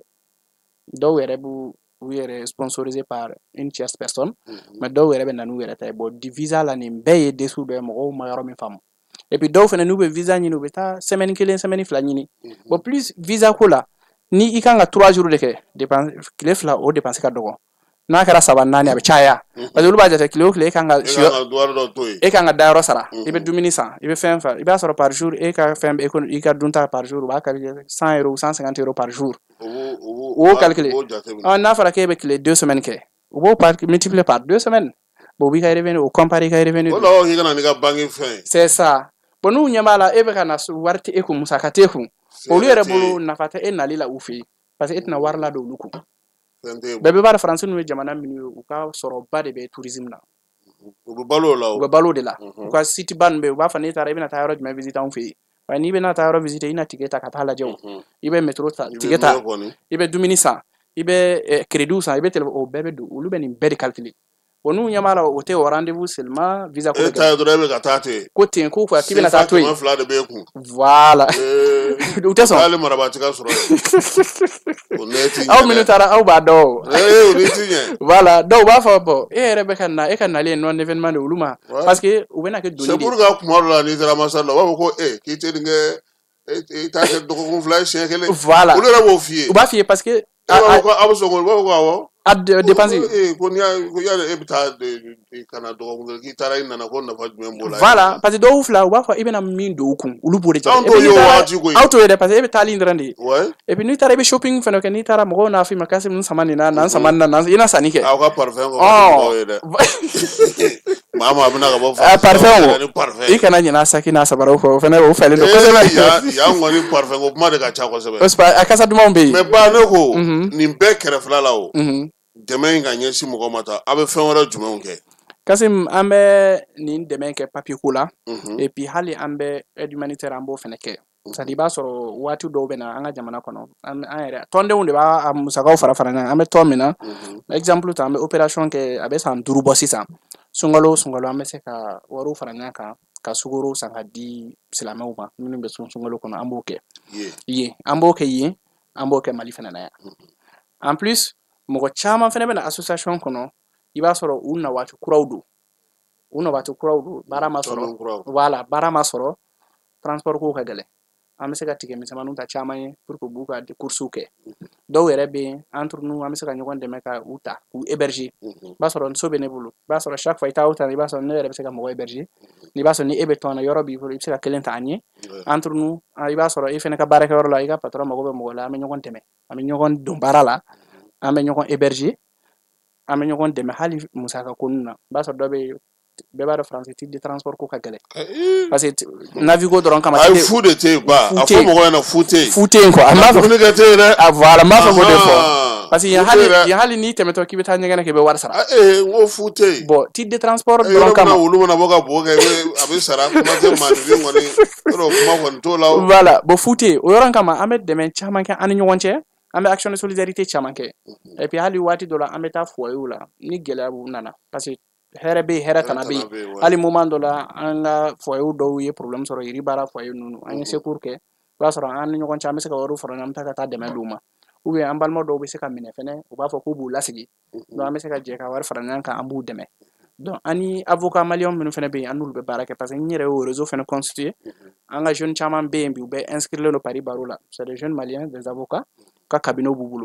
[SPEAKER 12] dɔw yɛrɛ b'u yɛrɛ sponsorisé par une tierce personne mais dɔw yɛrɛ bɛ na n'u yɛrɛ ta ye bon di visa la nin bɛɛ ye dessous dɔ ye mɔgɔw ma yɔrɔ min faamu et puis dɔw fɛnɛ n'u bɛ visa ɲini u bɛ taa semaine 1 semaine 2 ɲini bon plus visa ko la ni i kan ka 3 jours de kɛ tile 2 o dépense ka dɔgɔ n'a kɛra 3 4 a bɛ caya parce que olu b'a jate tile o tile e kan ka da yɔrɔ sara i bɛ dumuni san i bɛ fɛn fɛn i b'a sɔrɔ par jour e ka fɛn i ka dunta par jour u b'a calculer 100 € ou 150 € par jour o y'o calculer n'a fɔra k'e bɛ tile 2 semaines kɛ u b'o multiplier par 2 semaines bon u b'i ka revenu o comparer i ka revenu c'est ça bon n'u ɲɛ b'a la e bɛ ka na wari tɛ e kun musaka t'e kun olu yɛrɛ bolo nafa tɛ e nali la u fɛ yen parce que e tɛna wari ladon olu kun bɛɛ bɛ b'a dɔn Faransi ninnu ye jamana minnu ye u ka sɔrɔba de bɛ tourisme na
[SPEAKER 8] u bɛ balo
[SPEAKER 12] de la u ka site ba ninnu bɛ yen u b'a fɔ n'e taara i bɛna taa yɔrɔ jumɛn visiter anw fɛ yen wa n'i bɛna taa yɔrɔ visiter i na ticket ta ka taa lajɛ o i bɛ métro ta ticket ta i bɛ dumuni san i bɛ crédit san i bɛ téléphone o bɛɛ bɛ don olu bɛ nin bɛɛ de calculer bon nous ɲamala o tɛ o rendez-vous seulement visa ko
[SPEAKER 8] e ta dɔrɔn e bɛ ka taa ten
[SPEAKER 12] ko ten ko quoi k'i bɛna taa to yen
[SPEAKER 8] CFA 200 de b'e kun
[SPEAKER 12] voilà u tɛ sɔn
[SPEAKER 8] k'ale marabati ka sɔrɔ yen o ne ti ɲɛ
[SPEAKER 12] aw minnu taara aw b'a dɔn o
[SPEAKER 8] o ne ti ɲɛ
[SPEAKER 12] voilà dɔw b'a fɔ bon e yɛrɛ bɛ ka na e ka nalen non événement de olu ma parce que u bɛna kɛ doni de
[SPEAKER 8] c'est pour que kuma dɔ la n'i taara ambassade la u b'a fɔ ko k'i tɛ nin kɛ i t'a kɛ dɔgɔkun 2 ye siɲɛ kelen
[SPEAKER 12] voilà
[SPEAKER 8] olu yɛrɛ b'o f'i ye
[SPEAKER 12] u b'a f'i ye parce que
[SPEAKER 8] a bɛ sɔn ko u b'a fɔ ko awɔ
[SPEAKER 12] a dépenser
[SPEAKER 8] ko n'i y'a e bɛ taa kana dɔgɔkun kelen k'i taara i nana ko nafa jumɛn b'o la
[SPEAKER 12] voilà parce que dɔw fila u b'a fɔ i bɛna min don u kun olu b'o de jate
[SPEAKER 8] anw t'o ye o wagati koyi
[SPEAKER 12] aw t'o ye dɛ parce que e bɛ taali dɔrɔn de ye et puis n'i taara i bɛ shopping fɛnɛ kɛ n'i taara mɔgɔw n'a f'i ma kasi n sama nin na n sama nin na i na sanni kɛ
[SPEAKER 8] aw ka parfum kɔ mɔgɔw ye dɛ maa maa bɛna ka bɔ
[SPEAKER 12] parfum i kana ɲinɛ a saki n'a sabaraw kɔ o fɛnɛ o fɛlen don kosɛbɛ
[SPEAKER 8] yan kɔni parfum ko kuma de ka ca kosɛbɛ
[SPEAKER 12] a kasa dumanw bɛ yen
[SPEAKER 8] mais ba ne ko nin bɛɛ kɛrɛfɛla la o dɛmɛ in ka ɲɛsin mɔgɔ ma ta aw bɛ fɛn wɛrɛ jumɛnw kɛ
[SPEAKER 12] Kasim an bɛ nin dɛmɛ kɛ papier ko la et puis hali an bɛ aide humanitaire an b'o fɛnɛ kɛ c'est à dire i b'a sɔrɔ waati dɔw bɛ na an ka jamana kɔnɔ an yɛrɛ tɔndenw de b'a musakaw fara fara ɲɔgɔn kan an bɛ tɔn min na exemple ta an bɛ opération kɛ a bɛ san 5 bɔ sisan sunkalo an bɛ se ka wariw fara ɲɔgɔn kan ka sukaro san ka di silamɛw ma minnu bɛ sunkalo kɔnɔ an b'o kɛ yen an b'o kɛ yen an b'o kɛ Mali fɛnɛ na yan en plus mɔgɔ caman fɛnɛ bɛ na association kɔnɔ i b'a sɔrɔ u na waati kuraw don baara ma sɔrɔ voilà baara ma sɔrɔ transport ko ka gɛlɛn an bɛ se ka tigɛ misɛnmaninw ta caman ye pour que u b'u ka courses kɛ dɔw yɛrɛ bɛ yen entre nous an bɛ se ka ɲɔgɔn dɛmɛ ka u ta k'u héberger i b'a sɔrɔ so bɛ ne bolo i b'a sɔrɔ chaque fois i taa o ta i b'a sɔrɔ ne yɛrɛ bɛ se ka mɔgɔ héberger i b'a sɔrɔ ni e bɛ tɔn na yɔrɔ b'i bolo i bɛ se ka kelen ta an ye entre nous i b'a sɔrɔ e fɛnɛ ka baarakɛyɔrɔ la i ka patron mago bɛ mɔgɔ la an bɛ ɲɔgɔn dɛmɛ an bɛ ɲɔgɔn don baara la an bɛ ɲɔgɔn héberger an bɛ ɲɔgɔn dɛmɛ hali musaka ko ninnu na i b'a sɔrɔ dɔ bɛ yen bɛɛ b'a dɔn français titre de transport ko ka gɛlɛn parce que navigo dɔrɔn kama
[SPEAKER 8] a fu de tɛ yen ba a fɔ mɔgɔ ɲɛna fu tɛ yen
[SPEAKER 12] fu tɛ yen quoi a m'a fɔ
[SPEAKER 8] communiqué tɛ yen dɛ
[SPEAKER 12] a voilà n b'a fɛ k'o de fɔ parce que yan hali n'i tɛmɛtɔ k'i bɛ taa ɲɛgɛn k'i bɛ wari sara
[SPEAKER 8] n ko fu tɛ yen
[SPEAKER 12] bon titre de transport dɔrɔn kama
[SPEAKER 8] olu mana bɔ ka bo kɛ a bɛ sara kuma tɛ maanifin kɔni yɔrɔ kuma kɔni t'o la
[SPEAKER 12] voilà bon fu tɛ yen o yɔrɔ kama an bɛ dɛmɛ caman kɛ an ni ɲɔgɔn cɛ an bɛ action de solidarité caman kɛ et puis hali waati dɔ la an bɛ taa foyer la ni gɛlɛya nana parce que hɛrɛ bɛ yen hɛrɛ tana bɛ yen hali moment dɔ la an ka foyer dɔw ye problème sɔrɔ yiri baara foyer ninnu an ye secours kɛ i b'a sɔrɔ an ni ɲɔgɔn cɛ an bɛ se ka wariw fara ɲɔgɔn kan ka taa dɛmɛ d'u ma ou bien an balima dɔw bɛ se ka minɛ fɛnɛ u b'a fɔ k'u b'u lasigi donc an bɛ se ka jɛ ka wari fara ɲɔgɔn kan an b'u dɛmɛ donc an ni avocat malien minnu fɛnɛ bɛ yen an n'olu bɛ baara kɛ parce que n yɛrɛ y'o réseau fɛnɛ constitué an ka jeunes caman bɛ yen bi u bɛ inscrire Paris Barreau la c'est des jeunes maliens des avocats ka cabinet b'u bolo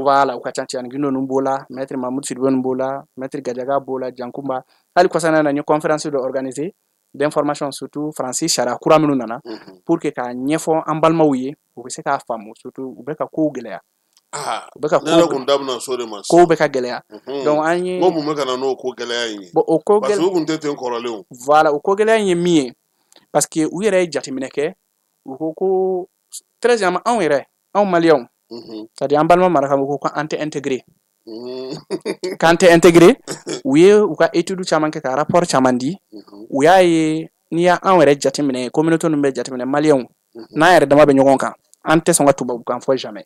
[SPEAKER 12] voilà u ka ca Tiani Gindo ninnu b'o la maître Mahmoud Sidibé ninnu b'o la maître Gadiaga b'o la Jankumba hali kɔsana na n ye conférence dɔ organiser d'information surtout Francis sariya kura minnu nana pour que k'a ɲɛfɔ an balimaw ye u bɛ se k'a faamu surtout u bɛ ka kow gɛlɛya u bɛ ka kow bɛ ka gɛlɛya donc an ye
[SPEAKER 8] n ko mun bɛ ka na n'o ko gɛlɛya in ye
[SPEAKER 12] bon o ko
[SPEAKER 8] parce que u tun tɛ ten kɔrɔlen o
[SPEAKER 12] voilà o ko gɛlɛya in ye min ye parce que u yɛrɛ ye jateminɛ kɛ u ko ko très généralement anw yɛrɛ anw maliyɛnw c'est-à-dire an balima marakaw ko k'an tɛ intégré k'an tɛ intégré u ye u ka étude caman kɛ ka rapport caman di u y'a ye n'i y'anw yɛrɛ jateminɛ communauté ninnu bɛ jateminɛ maliyɛnw n'an yɛrɛ dama bɛ ɲɔgɔn kan an tɛ sɔn ka tubabukan fɔ jamais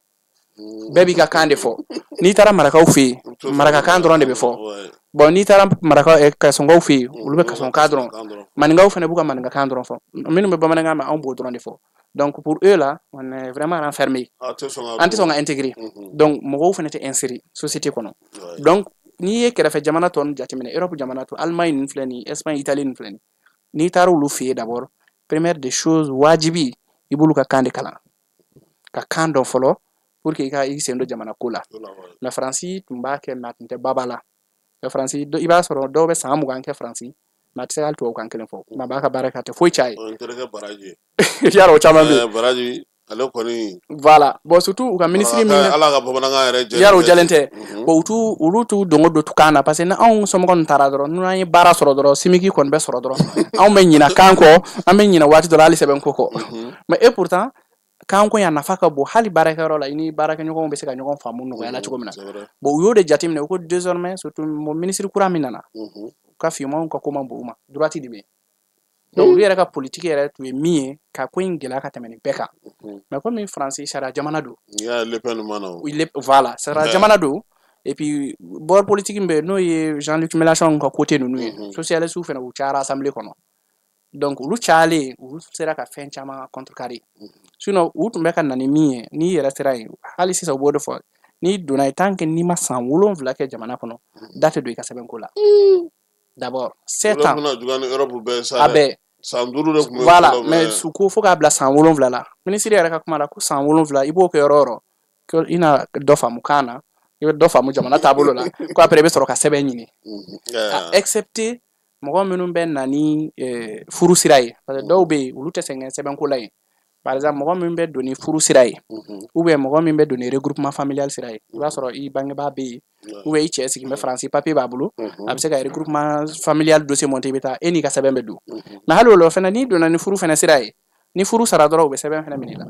[SPEAKER 12] bɛɛ b'i ka kan de fɔ n'i taara marakaw fɛ yen marakakan dɔrɔn de bɛ fɔ bon n'i taara marakaw kasɔnkaw fɛ yen olu bɛ kasɔnkan dɔrɔn maninkaw fana b'u ka maninkakan dɔrɔn fɔ minnu bɛ bamanankan mɛn anw b'o dɔrɔn de fɔ donc pour eux là on est vraiment renfermé an tɛ sɔn ka intégrer donc mɔgɔw fana tɛ insérer société kɔnɔ donc n'i ye kɛrɛfɛ jamana tɔ ninnu jateminɛ Europe jamana tɔ Allemagne ninnu filɛ nin ye Espagne Italie ninnu filɛ nin ye n'i taara olu fɛ yen d'abord première des choses wajibi i b'olu ka kan de kalan ka kan dɔn fɔlɔ pour que i sen don jamana ko la mais Faransi tun b'a kɛ mais a tun tɛ baba la mais Faransi i b'a sɔrɔ dɔw bɛ san 20 kɛ Faransi mais a tɛ se ka hali tubabukan kelen fɔ mais a b'a ka baara kɛ a tɛ foyi caya ye yarɔ o caman bɛ yen
[SPEAKER 8] baraji ale kɔni
[SPEAKER 12] voilà bon surtout u ka ministre min
[SPEAKER 8] ala ka bamanankan yɛrɛ
[SPEAKER 12] yarɔ o jalen tɛ bon olu t'u dongo don kan na parce que ni anw somɔgɔ ninnu taara dɔrɔn n'an ye baara sɔrɔ dɔrɔn simiki kɔni bɛ sɔrɔ dɔrɔn anw bɛ ɲinɛ kan kɔ an bɛ ɲinɛ waati dɔ la hali sɛbɛn ko kɔ mais et pourtant kan ko yan nafa ka bon hali baarakɛyɔrɔ la i ni baarakɛɲɔgɔnw bɛ se ka ɲɔgɔn faamu nɔgɔya la cogo min na bon u y'o de jateminɛ u ko désormais surtout ministre kura min nana u ka fimanw ka ko man bon u ma droite de bɛ yen donc olu yɛrɛ ka politique yɛrɛ tun ye min ye ka ko in gɛlɛya ka tɛmɛ nin bɛɛ kan mais comme Faransi sariya jamana don
[SPEAKER 8] voilà
[SPEAKER 12] sariya jamana don et puis bord politique mbe no ye Jean-Luc Mélenchon ko côté nunu socialiste ou fena u cara assemblée kono donc ulu chale u sera ka fen chama contre carré sinon u tumbe kan nani mi ni restera hali sisa bodo fo ni dona tanke ni ma san wolon vla ke jamana kono date do ka seben ko la d'abord 7 ans abe voilà mais su ko fo ka bla san wolon vla la ministre era ka kuma la ko san wolon vla ibo ko yororo ko ina do famu kana ibe do famu jamana tabolo la ko après be soro ka seben nyini excepté mo minnu ben nani furu siraye parce que dɔw be olu tɛ sɛgɛn sɛbɛn ko la ye par exemple mɔgɔ min bɛ doni furu sira ye ou bien mɔgɔ min bɛ doni regroupement familial sira ye i b'a sɔrɔ i bangebaa be yen ou bien i cɛ sigi bɛ faransi papier b'a bolo a bɛ se ka regroupement familial dossier monter i bɛ taa e n'i ka sɛbɛn bɛ don mais hali o la fɛnɛ n'i donna ni furu fɛnɛ sira ye ni furu sara dɔrɔn u bɛ sɛbɛn fɛnɛ minɛ i la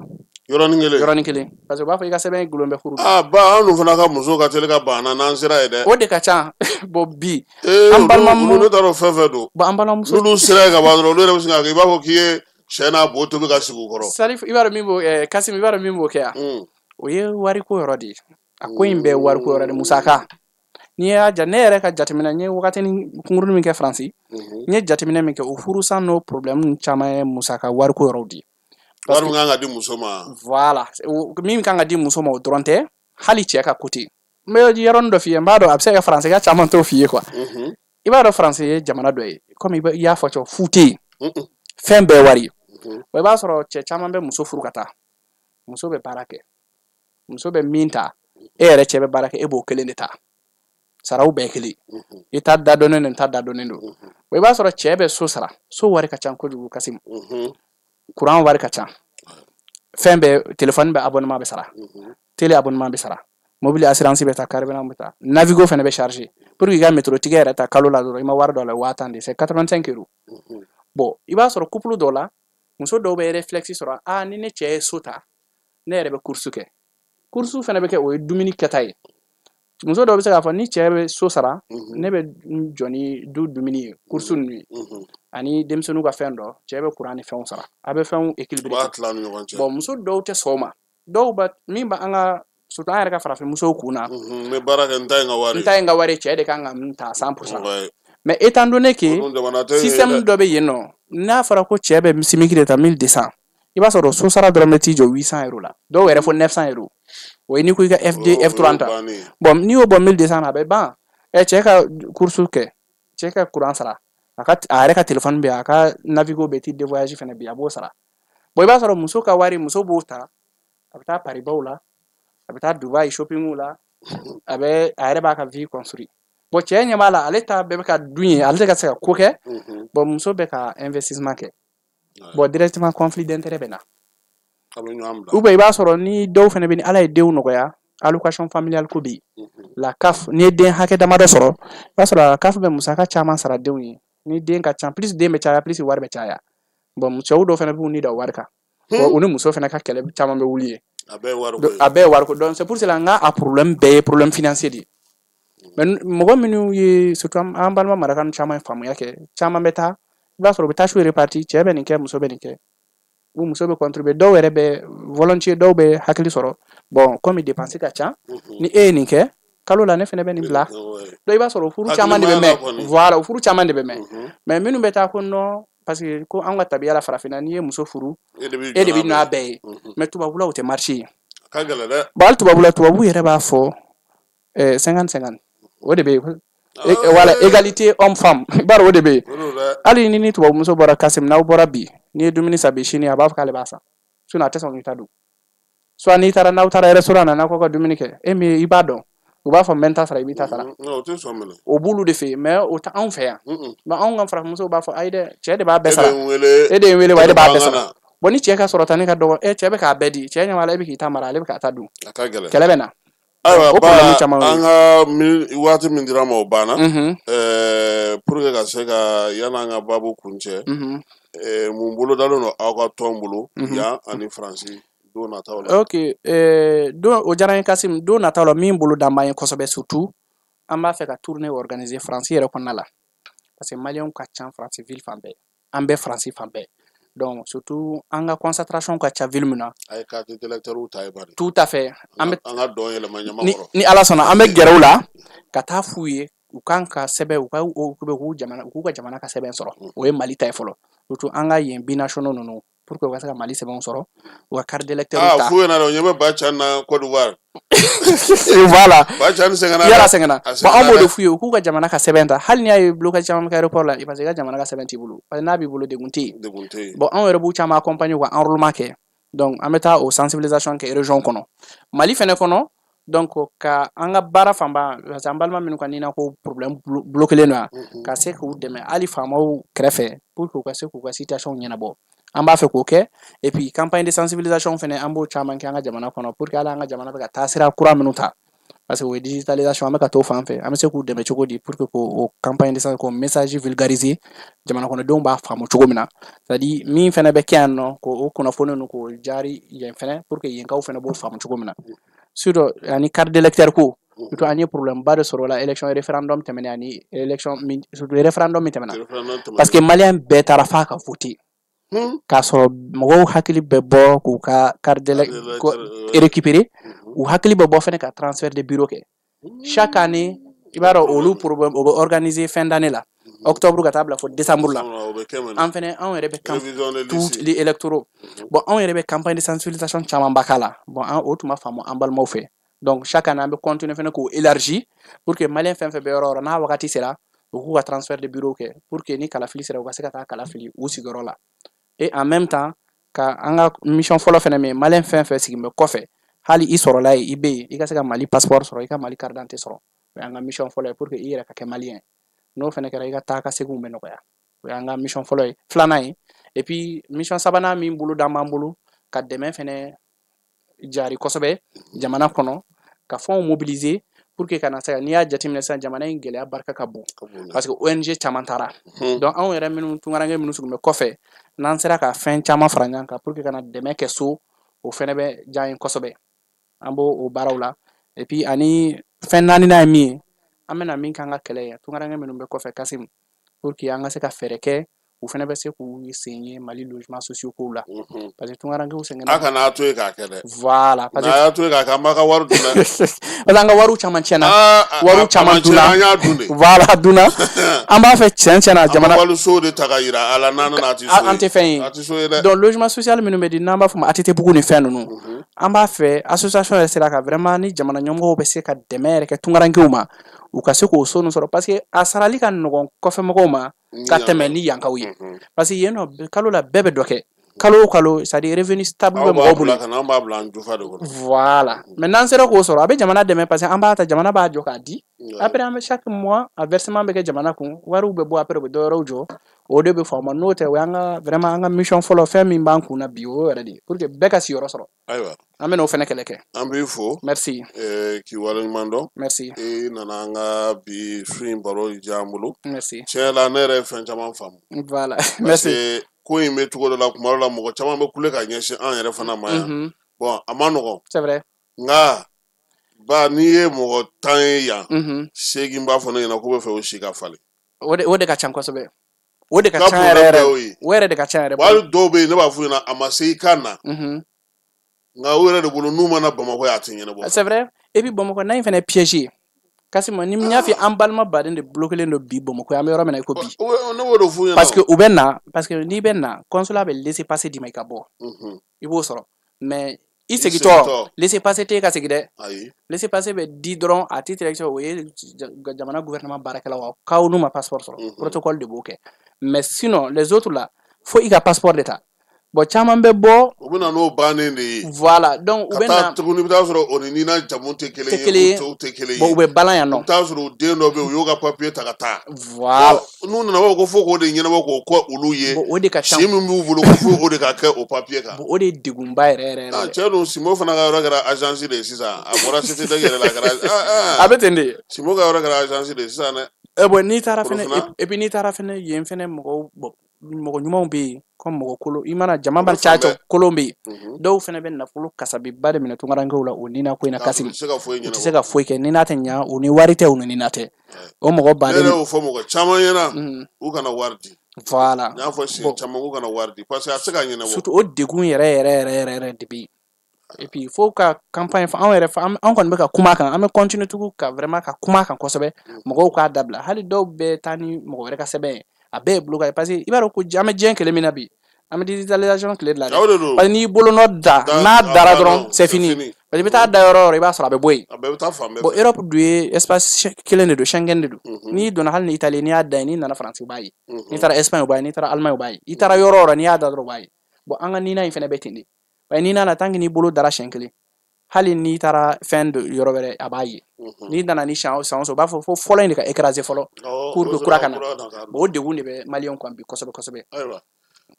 [SPEAKER 12] yɔrɔnin kelen parce que u b'a fɔ i ka sɛbɛn gulon bɛ furu
[SPEAKER 8] ba an fana ka muso ka teli ka banna n'an sira ye dɛ
[SPEAKER 12] o de ka ca bon bi
[SPEAKER 8] an balimamuso ne t'a dɔn fɛn fɛn don
[SPEAKER 12] bon an balimamuso
[SPEAKER 8] n'olu sira ye ka ban dɔrɔn olu yɛrɛ bɛ sin ka kɛ i b'a fɔ k'i ye sɛ n'a bo tobi ka sigi u kɔrɔ
[SPEAKER 12] Salif i b'a dɔn min b'o Kasim i b'a dɔn min b'o kɛ yan o ye wariko yɔrɔ de ye a ko in bɛɛ wariko yɔrɔ de musaka n'i y'a ja ne yɛrɛ ka jateminɛ n ye wagatinin kunkurunin min kɛ Faransi n ye jateminɛ min kɛ o furusa n'o problème caman ye musaka wariko yɔrɔw de ye
[SPEAKER 8] wari min kan ka di muso ma
[SPEAKER 12] voilà min kan ka di muso ma o dɔrɔn tɛ hali cɛ ka côté n bɛ yɔrɔnin dɔ f'i ye n b'a dɔn a bɛ se ka faransɛya caman t'o f'i ye quoi i b'a dɔn Faransi ye jamana dɔ ye comme i y'a fɔ cogo fu tɛ yen fɛn bɛɛ wari i b'a sɔrɔ cɛ caman bɛ muso furu ka taa muso bɛ baara kɛ muso bɛ min ta e yɛrɛ cɛ bɛ baara kɛ e b'o kelen de ta saraw bɛɛ kelen i ta da dɔnnen nin ta da dɔnnen don i b'a sɔrɔ cɛ bɛ so sara so wari ka ca kojugu Kasim courant wari ka ca fɛn bɛɛ téléphone bɛ abonnement bɛ sara télé abonnement bɛ sara mobile assurance bɛ ta carburant bɛ ta navigo fɛnɛ bɛ charger pour que i ka métro tigɛ yɛrɛ ta kalo la dɔrɔn i ma wari dɔ la 50 de c'est 85 euros bon i b'a sɔrɔ couple dɔw la muso dɔw bɛ réflexe sɔrɔ ni ne cɛ ye so ta ne yɛrɛ bɛ course kɛ course fɛnɛ bɛ kɛ o ye dumuni kɛta ye muso dɔw bɛ se k'a fɔ ni cɛ bɛ so sara ne bɛ jɔ ni du dumuni ye course ninnu ye ani denmisɛnninw ka fɛn dɔ cɛ bɛ courant ni fɛnw sara a bɛ fɛnw équilibré bon muso dɔw tɛ sɔn o ma dɔw ba min bɛ an ka surtout an yɛrɛ ka farafin musow kun na
[SPEAKER 8] n bɛ baara kɛ n ta ye n
[SPEAKER 12] ka wari cɛ de kan ka min ta 100% mais étant donné que système dɔ bɛ yen nɔ n'a fɔra ko cɛ bɛ simiki de ta 1200 i b'a sɔrɔ so sara dɔrɔn bɛ t'i jɔ 800 euros la dɔw yɛrɛ fo 900 euros o ye n'i ko i ka FD F3 ta bon n'i y'o bɔ 1200 na a bɛ ban cɛ ka course kɛ cɛ ka courant sara a yɛrɛ ka téléphone bɛ yen a ka navigo bɛ ti dévoyage fɛnɛ bi a b'o sara bon i b'a sɔrɔ muso ka wari muso b'o ta a bɛ taa Paribaw la a bɛ taa Dubai shopping la a yɛrɛ b'a ka vie construit bon cɛ ɲɛ b'a la ale ta bɛɛ bɛ ka dun ye ale tɛ ka se ka ko kɛ bon muso bɛ ka investissement kɛ bon directement conflit d'intérêt bɛ na ou bien i b'a sɔrɔ ni dɔw fɛnɛ bɛ ni ala ye denw nɔgɔya allocation familiale ko bɛ yen la CAF n'i ye den hakɛ damadɔ sɔrɔ i b'a sɔrɔ la CAF bɛ musaka caman sara denw ye ni den ka ca plus den bɛ caya plus wari bɛ caya bon cɛw dɔw fɛnɛ b'u ni da wari kan bon u ni muso fɛnɛ ka kɛlɛ caman bɛ wuli ye a bɛɛ ye wari ko donc c'est pour cela n ka a problème bɛɛ ye problème financier de ye mais mɔgɔ minnu ye surtout an balima marakanu caman ye faamuya kɛ caman bɛ taa i b'a sɔrɔ u bɛ tâche répartie cɛ bɛ nin kɛ muso bɛ nin kɛ ou muso bɛ contribuer dɔw yɛrɛ bɛ volontiers dɔw bɛ hakili sɔrɔ bon comme dépense ka ca ni e ye nin kɛ kalo la ne fɛnɛ bɛ nin bila donc i b'a sɔrɔ furu caman de bɛ mɛn voilà o furu caman de bɛ mɛn mais minnu bɛ taa ko non parce que ko an ka tabiya la farafinna n'i ye muso furu e de bɛ n'a bɛɛ ye mais tubabula o tɛ marché ye bon hali tubabula tubabu yɛrɛ b'a fɔ 50-50 o de bɛ yen voilà égalité homme femme i b'a dɔn o de bɛ yen hali ni tubabu muso bɔra Kasim n'aw bɔra bi n'i ye dumuni san bi sini a b'a fɔ k'ale b'a san sinon a tɛ sɔn k'i ta dun soit n'aw taara restaurant na n'aw ka dumuni kɛ e min i b'a dɔn u b'a fɔ n bɛ n ta sara i b'i ta sara o b'olu de fɛ yen mais o tɛ anw fɛ yan mais anw ka farafinmusow b'a fɔ ayi dɛ cɛ de b'a bɛɛ sara e de ye n wele wa e de b'a bɛɛ sara bon ni cɛ ka sɔrɔ ta ne ka dɔgɔ cɛ bɛ k'a bɛɛ di cɛ ɲɛ b'a la e bɛ k'i ta mara ale bɛ k'a ta dun kɛlɛ bɛ na
[SPEAKER 8] ayiwa ba an ka waati min dira ma o banna pour que ka se ka yan'an ka baabu kun cɛ mun bolodalen don aw ka tɔn bolo yan ani Faransi don nataw la
[SPEAKER 12] ok don o diyara n ye Kasim don nataw la min bolo dan b'an ye kosɛbɛ surtout an b'a fɛ ka tournée organiser Faransi yɛrɛ kɔnɔna la parce que maliyɛnw ka ca Faransi ville fan bɛɛ an bɛ Faransi fan bɛɛ donc surtout an ka concentration ka ca ville min na
[SPEAKER 8] ay carte électeur ta e bari
[SPEAKER 12] tout à fait
[SPEAKER 8] an ka don yɛlɛma ɲama kɔrɔ
[SPEAKER 12] ni ala sɔnna an bɛ gɛrɛw la ka taa f'u ye u kan ka sɛbɛn u k'u ka jamana ka sɛbɛn sɔrɔ o ye Mali ta ye fɔlɔ surtout an ka yen binationaux ninnu pour que u ka se ka Mali sɛbɛnw sɔrɔ u ka carte d'électeur ta
[SPEAKER 8] f'u ɲɛna o ɲɛ bɛ ba can na Côte d'Ivoire
[SPEAKER 12] voilà
[SPEAKER 8] ba can sɛgɛnna
[SPEAKER 12] yala sɛgɛnna bon an b'o de f'u ye u k'u ka jamana ka sɛbɛn ta hali n'i y'a ye blocage caman bɛ kɛ aéroport la parce que i ka jamana ka sɛbɛn t'i bolo parce que n'a b'i bolo degun tɛ yen bon anw yɛrɛ b'u caman accompagner u ka enrôlement kɛ donc an bɛ taa o sensibilisation kɛ région kɔnɔ Mali fɛnɛ kɔnɔ donc ka an ka baara fanba parce que an balima minnu ka nina ko problème bloquelen don yan ka se k'u dɛmɛ hali faamaw kɛrɛfɛ pour que u ka se k'u ka situation ɲɛnabɔ an b'a fɛ k'o kɛ et puis campagne de sensibilisation fɛnɛ an b'o caman kɛ an ka jamana kɔnɔ pour que hali an ka jamana bɛ ka taa sira kura minnu ta parce que o ye digitalisation an bɛ ka t'o fan fɛ an bɛ se k'u dɛmɛ cogo di pour que k'o campagne de sensibilisation k'o message vulgariser jamana kɔnɔdenw b'a faamu cogo min na c'est à dire min fɛnɛ bɛ kɛ yan nɔ k'o kunnafoni ninnu k'o jari yen fɛnɛ pour que yenkaw fɛnɛ b'o faamu cogo min na surtout ani carte d'électeur ko surtout an ye problème ba de sɔrɔ o la élection référendum tɛmɛnen ani élection surtout référendum min tɛmɛna parce que maliyɛn bɛɛ taara f'a ka voter k'a sɔrɔ mɔgɔw hakili bɛ bɔ k'u ka carte d'électeur récupérer u hakili bɛ bɔ fɛnɛ ka transfert de bureau kɛ chaque année i b'a dɔn olu problème o bɛ organiser fin d'année la octobre ka taa bila fo décembre la an fɛnɛ anw yɛrɛ bɛ tous les électoraux bon anw yɛrɛ bɛ campagne de sensibilisation caman ba k'a la bon o tun ma faamu an balimaw fɛ donc chaque année an bɛ continuer fɛnɛ k'o élargir pour que maliyɛn fɛn fɛn bɛ yɔrɔ o yɔrɔ n'a wagati sera u k'u ka transfert de bureau kɛ pour que ni kalafili sera u ka se ka taa kalafili u sigiyɔrɔ la et en même temps ka an ka mission fɔlɔ fɛnɛ min maliyɛn fɛn fɛn sigilen bɛ kɔfɛ hali i sɔrɔla yen i bɛ yen i ka se ka Mali passeport sɔrɔ i ka Mali carte d'identité sɔrɔ o y'an ka mission fɔlɔ ye pour que i yɛrɛ ka kɛ maliyɛn n'o fɛnɛ kɛra i ka taa ka seginw bɛ nɔgɔya o y'an ka mission fɔlɔ ye filanan ye et puis mission sabanan min bolo d'an b'an bolo ka dɛmɛ fɛnɛ jari kosɛbɛ jamana kɔnɔ ka fɛnw mobiliser pour que kana se n'i y'a jateminɛ sisan jamana in gɛlɛya barika ka bon parce que ONG caman taara donc anw yɛrɛ minnu tungaranke minnu sigilen bɛ kɔfɛ n'an sera ka fɛn caman fara ɲɔgɔn kan pour que kana dɛmɛ kɛ so o fɛnɛ bɛ diya n ye kosɛbɛ an b'o baaraw la et puis ani fɛn naaninan ye min ye an bɛna min k'an ka kɛlɛ ye tungaranke minnu bɛ kɔfɛ Kasim pour que an ka se ka fɛɛrɛ kɛ u fɛnɛ bɛ se k'u sen ye Mali logements sociaux kow la parce que tungarankew sɛgɛnna
[SPEAKER 8] a kana to ye k'a kɛ dɛ
[SPEAKER 12] voilà parce que
[SPEAKER 8] n'a y'a to ye k'a kɛ an b'a ka wari dun dɛ
[SPEAKER 12] parce que an ka wariw caman tiɲɛna wariw caman dunna
[SPEAKER 8] an y'a dun de
[SPEAKER 12] voilà dunna an b'a fɛ tiɲɛ jamana
[SPEAKER 8] an b'a so de ta ka yira ala n'an nana a tɛ so ye
[SPEAKER 12] an tɛ fɛn ye
[SPEAKER 8] a tɛ so ye dɛ
[SPEAKER 12] donc logement social minnu bɛ di n'an b'a fɔ ma ATT bugu ni fɛn ninnu an b'a fɛ association yɛrɛ sera ka vraiment ni jamana ɲɛmɔgɔw bɛ se ka dɛmɛ yɛrɛ kɛ tungarankew ma u ka se k'o so ninnu sɔrɔ parce que a sarali ka nɔgɔn kɔfɛmɔgɔw ma ka tɛmɛ ni yankaw ye parce que yen nɔ kalo la bɛɛ bɛ dɔ kɛ kalo o kalo c'est à dire revenu stable bɛ mɔgɔw bolo
[SPEAKER 8] an b'a bila an jufa de kɔnɔ
[SPEAKER 12] voilà mais n'an sera k'o sɔrɔ a bɛ jamana dɛmɛ parce que an b'a ta jamana b'a jɔ k'a di après an bɛ chaque mois a versement bɛ kɛ jamana kun wariw bɛ bɔ après u bɛ dɔ wɛrɛw jɔ o de bɛ fɔ ma n'o tɛ o y'an ka vraiment an ka mission fɔlɔ fɛn min b'an kun na bi o yɛrɛ de pour que bɛɛ ka sigiyɔrɔ sɔrɔ
[SPEAKER 8] ayiwa
[SPEAKER 12] an bɛ n'o fɛnɛ kɛlɛ kɛ
[SPEAKER 8] an b'i fo
[SPEAKER 12] merci
[SPEAKER 8] k'i waleɲuman dɔn
[SPEAKER 12] merci
[SPEAKER 8] i nana an ka bi su in baro diya an bolo
[SPEAKER 12] merci
[SPEAKER 8] tiɲɛ la ne yɛrɛ ye fɛn caman faamu
[SPEAKER 12] voilà
[SPEAKER 8] parce
[SPEAKER 12] merci
[SPEAKER 8] que ko in bɛ cogo dɔ la kuma dɔ la mɔgɔ caman bɛ kule ka ɲɛsin an yɛrɛ fana ma yan bon a ma nɔgɔn
[SPEAKER 12] c'est vrai
[SPEAKER 8] nka ba n'i ye mɔgɔ 10 ye yan 8 b'a fɔ ne ɲɛna k'u bɛ fɛ o si ka falen
[SPEAKER 12] o de ka ca kosɛbɛ o de ka ca yɛrɛ o yɛrɛ de ka ca yɛrɛ
[SPEAKER 8] hali dɔw bɛ yen ne b'a fɔ ɲɛna a ma se i kan na nka o yɛrɛ de bolo n'u mana Bamakɔ y'a tɛ ɲɛnabɔ
[SPEAKER 12] c'est vrai et puis Bamakɔ n'a in fana piégé Kasima ni n y'a f'i an balima baden de bloquelen don bi Bamakɔ an bɛ yɔrɔ min na i ko bi parce que u bɛ na parce que n'i bɛ na consulat bɛ laisser passer d'i ma i ka bɔ i b'o sɔrɔ mais i segitɔ laisser passer t'e ka segin dɛ laisser passer bɛ di dɔrɔn à titre exceptionnel o ye jamana gouvernement baarakɛlaw k'aw n'u ma passeport sɔrɔ protocole de b'o kɛ mais sinon les autres là fo i ka passeport de ta bon caman bɛ bɔ
[SPEAKER 8] u bɛ na n'o bannen de ye
[SPEAKER 12] voilà donc u bɛ na
[SPEAKER 8] ka taa tuguni i bɛ taa sɔrɔ o ni na jamu tɛ kelen ye u tɛ kelen ye
[SPEAKER 12] bon u bɛ balan yan nɔ
[SPEAKER 8] u bɛ taa sɔrɔ den dɔ bɛ yen u y'o ka papier ta ka taa
[SPEAKER 12] voilà
[SPEAKER 8] n'u nana b'a fɔ ko fo k'o de ɲɛnabɔ k'o kɔ olu ye
[SPEAKER 12] o de ka ca
[SPEAKER 8] si min b'u bolo ko fo o de ka kɛ o papier kan
[SPEAKER 12] o de ye degunba yɛrɛ yɛrɛ
[SPEAKER 8] cɛ dun Simo fana ka yɔrɔ kɛra agence de ye sisan a bɔra CTT yɛrɛ la a kɛra
[SPEAKER 12] a bɛ ten de
[SPEAKER 8] Simo ka yɔrɔ kɛra agence de ye sisan dɛ
[SPEAKER 12] bon n'i taara fɛnɛ et puis n'i taara fɛnɛ yen fɛnɛ mɔgɔ ɲumanw bɛ yen comme mɔgɔ kolon i mana jama b'a caya kolon bɛ yen dɔw fɛnɛ bɛ nafolo kasabiba de minɛ tungarankew la o ni na ko in na Kasimi u tɛ se ka foyi kɛ ni n'a tɛ ɲa o ni wari tɛ o ni na tɛ o mɔgɔ baden
[SPEAKER 8] ne yɛrɛ y'o fɔ mɔgɔ caman ɲɛna u kana wari di
[SPEAKER 12] Voilà.
[SPEAKER 8] N'a fɔ si caman ko kana wari di parce que a tɛ se ka ɲɛnabɔ.
[SPEAKER 12] Surtout o degun yɛrɛ de bɛ. Et puis il faut ka campagne fɔ anw yɛrɛ fɛ an kɔni bɛ ka kuma kan an bɛ continuer tugun ka vraiment ka kuma kan kosɛbɛ mɔgɔw k'a dabila hali dɔw bɛ taa ni mɔgɔ wɛrɛ ka sɛbɛn ye a bɛɛ ye bloqué parce que i b'a dɔn ko an bɛ diɲɛ kɛlɛ min na bi an bɛ digitalisation tile de la dɛ parce que n'i bolo nɔ da n'a dara dɔrɔn c'est fini parce que i bɛ taa da yɔrɔ o yɔrɔ i b'a sɔrɔ a bɛ bɔ yen.
[SPEAKER 8] A bɛɛ bɛ taa fan bɛɛ fɛ.
[SPEAKER 12] Bon Europe dun ye espace kelen de don Schengen de don n'i donna hali ni Italie n'i y'a da yen n'i nana Faransi u b'a ye n'i taara Espagne u b'a ye n'i taara Allemagne u b'a ye i taara yɔrɔ o yɔrɔ n'i y'a da dɔrɔn u b'a ye bon an ka nina in fɛnɛ bɛ ten de parce que nina na tant que n'i bolo dara siɲɛ kelen hali n'i taara fɛn dɔ yɔrɔ wɛrɛ a b'a ye n'i nana ni san o u b'a fɔ fo fɔlɔ in de ka écraser fɔlɔ pour que kura ka na bon o degun de bɛ maliyɛnw kan bi kosɛbɛ kosɛbɛ.
[SPEAKER 8] Ayiwa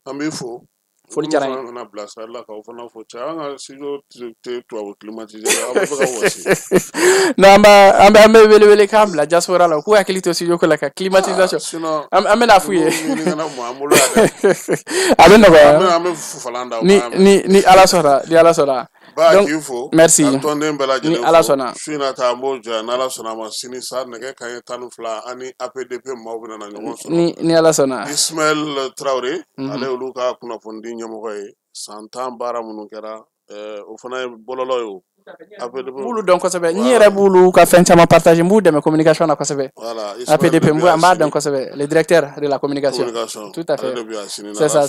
[SPEAKER 8] an b'i fo.
[SPEAKER 12] Foli diyara n ye.
[SPEAKER 8] An kana bila sira la k'aw fana fo cɛ an ka studio tɛ tubabu climatisé aw bɛ fɛ ka wɔsi.
[SPEAKER 12] Non an bɛ wele k'an bila diaspora la u k'u hakili to studio ko la ka climatisation an bɛna f'u ye. A bɛ nɔgɔya.
[SPEAKER 8] An bɛ fufalan da.
[SPEAKER 12] Ni Ala sɔnna.
[SPEAKER 8] Donc
[SPEAKER 12] merci.
[SPEAKER 8] An tɔnden bɛɛ lajɛlen
[SPEAKER 12] ni Ala sɔnna.
[SPEAKER 8] Su in na ta an b'o jɔ n'Ala sɔnna ma sini sa nɛgɛ kanɲɛ 12 ani APDP maaw bɛna na ɲɔgɔn sɔrɔ.
[SPEAKER 12] Ni Ala sɔnna.
[SPEAKER 8] Ismaël Traoré ale olu ka kunnafonidi ɲɛmɔgɔ ye san 10 baara minnu kɛra o fana ye bɔlɔlɔ ye o.
[SPEAKER 12] B'ulu dɔn kosɛbɛ n yɛrɛ b'ulu ka fɛn caman partager n b'u dɛmɛ communication na kosɛbɛ. APDP n b'a dɔn kosɛbɛ le directeur de la communication. Tout à fait. C'est ça.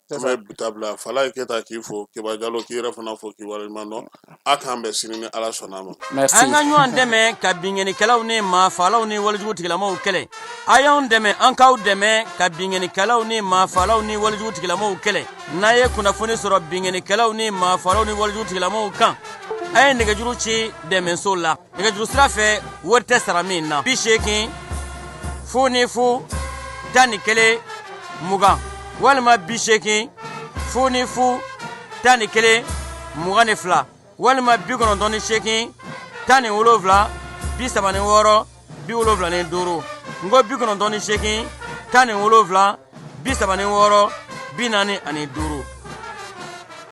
[SPEAKER 8] An bɛ bi ta bila Fala Keyita k'i fo Keba Jalo k'i yɛrɛ fana fo k'i waleɲuman dɔn a k'an bɛn sini ni Ala sɔnna a ma.
[SPEAKER 12] Merci.
[SPEAKER 13] An ka ɲɔgɔn dɛmɛ ka binŋɛnikɛlaw ni maafalaw ni walijugu tigilamaw kɛlɛ a y'anw dɛmɛ an k'aw dɛmɛ ka binŋɛnikɛlaw ni maafalaw ni walijugu tigilamaw kɛlɛ n'a ye kunnafoni sɔrɔ binŋɛnikɛlaw ni maafalaw ni walijugu tigilamaw kan a ye nɛgɛjuru ci dɛmɛso la nɛgɛjuru sira fɛ wari tɛ sara min na 80 0 11 20 walima 80 0 11 22 walima 98 17 36 75 ngo 98 17 36 45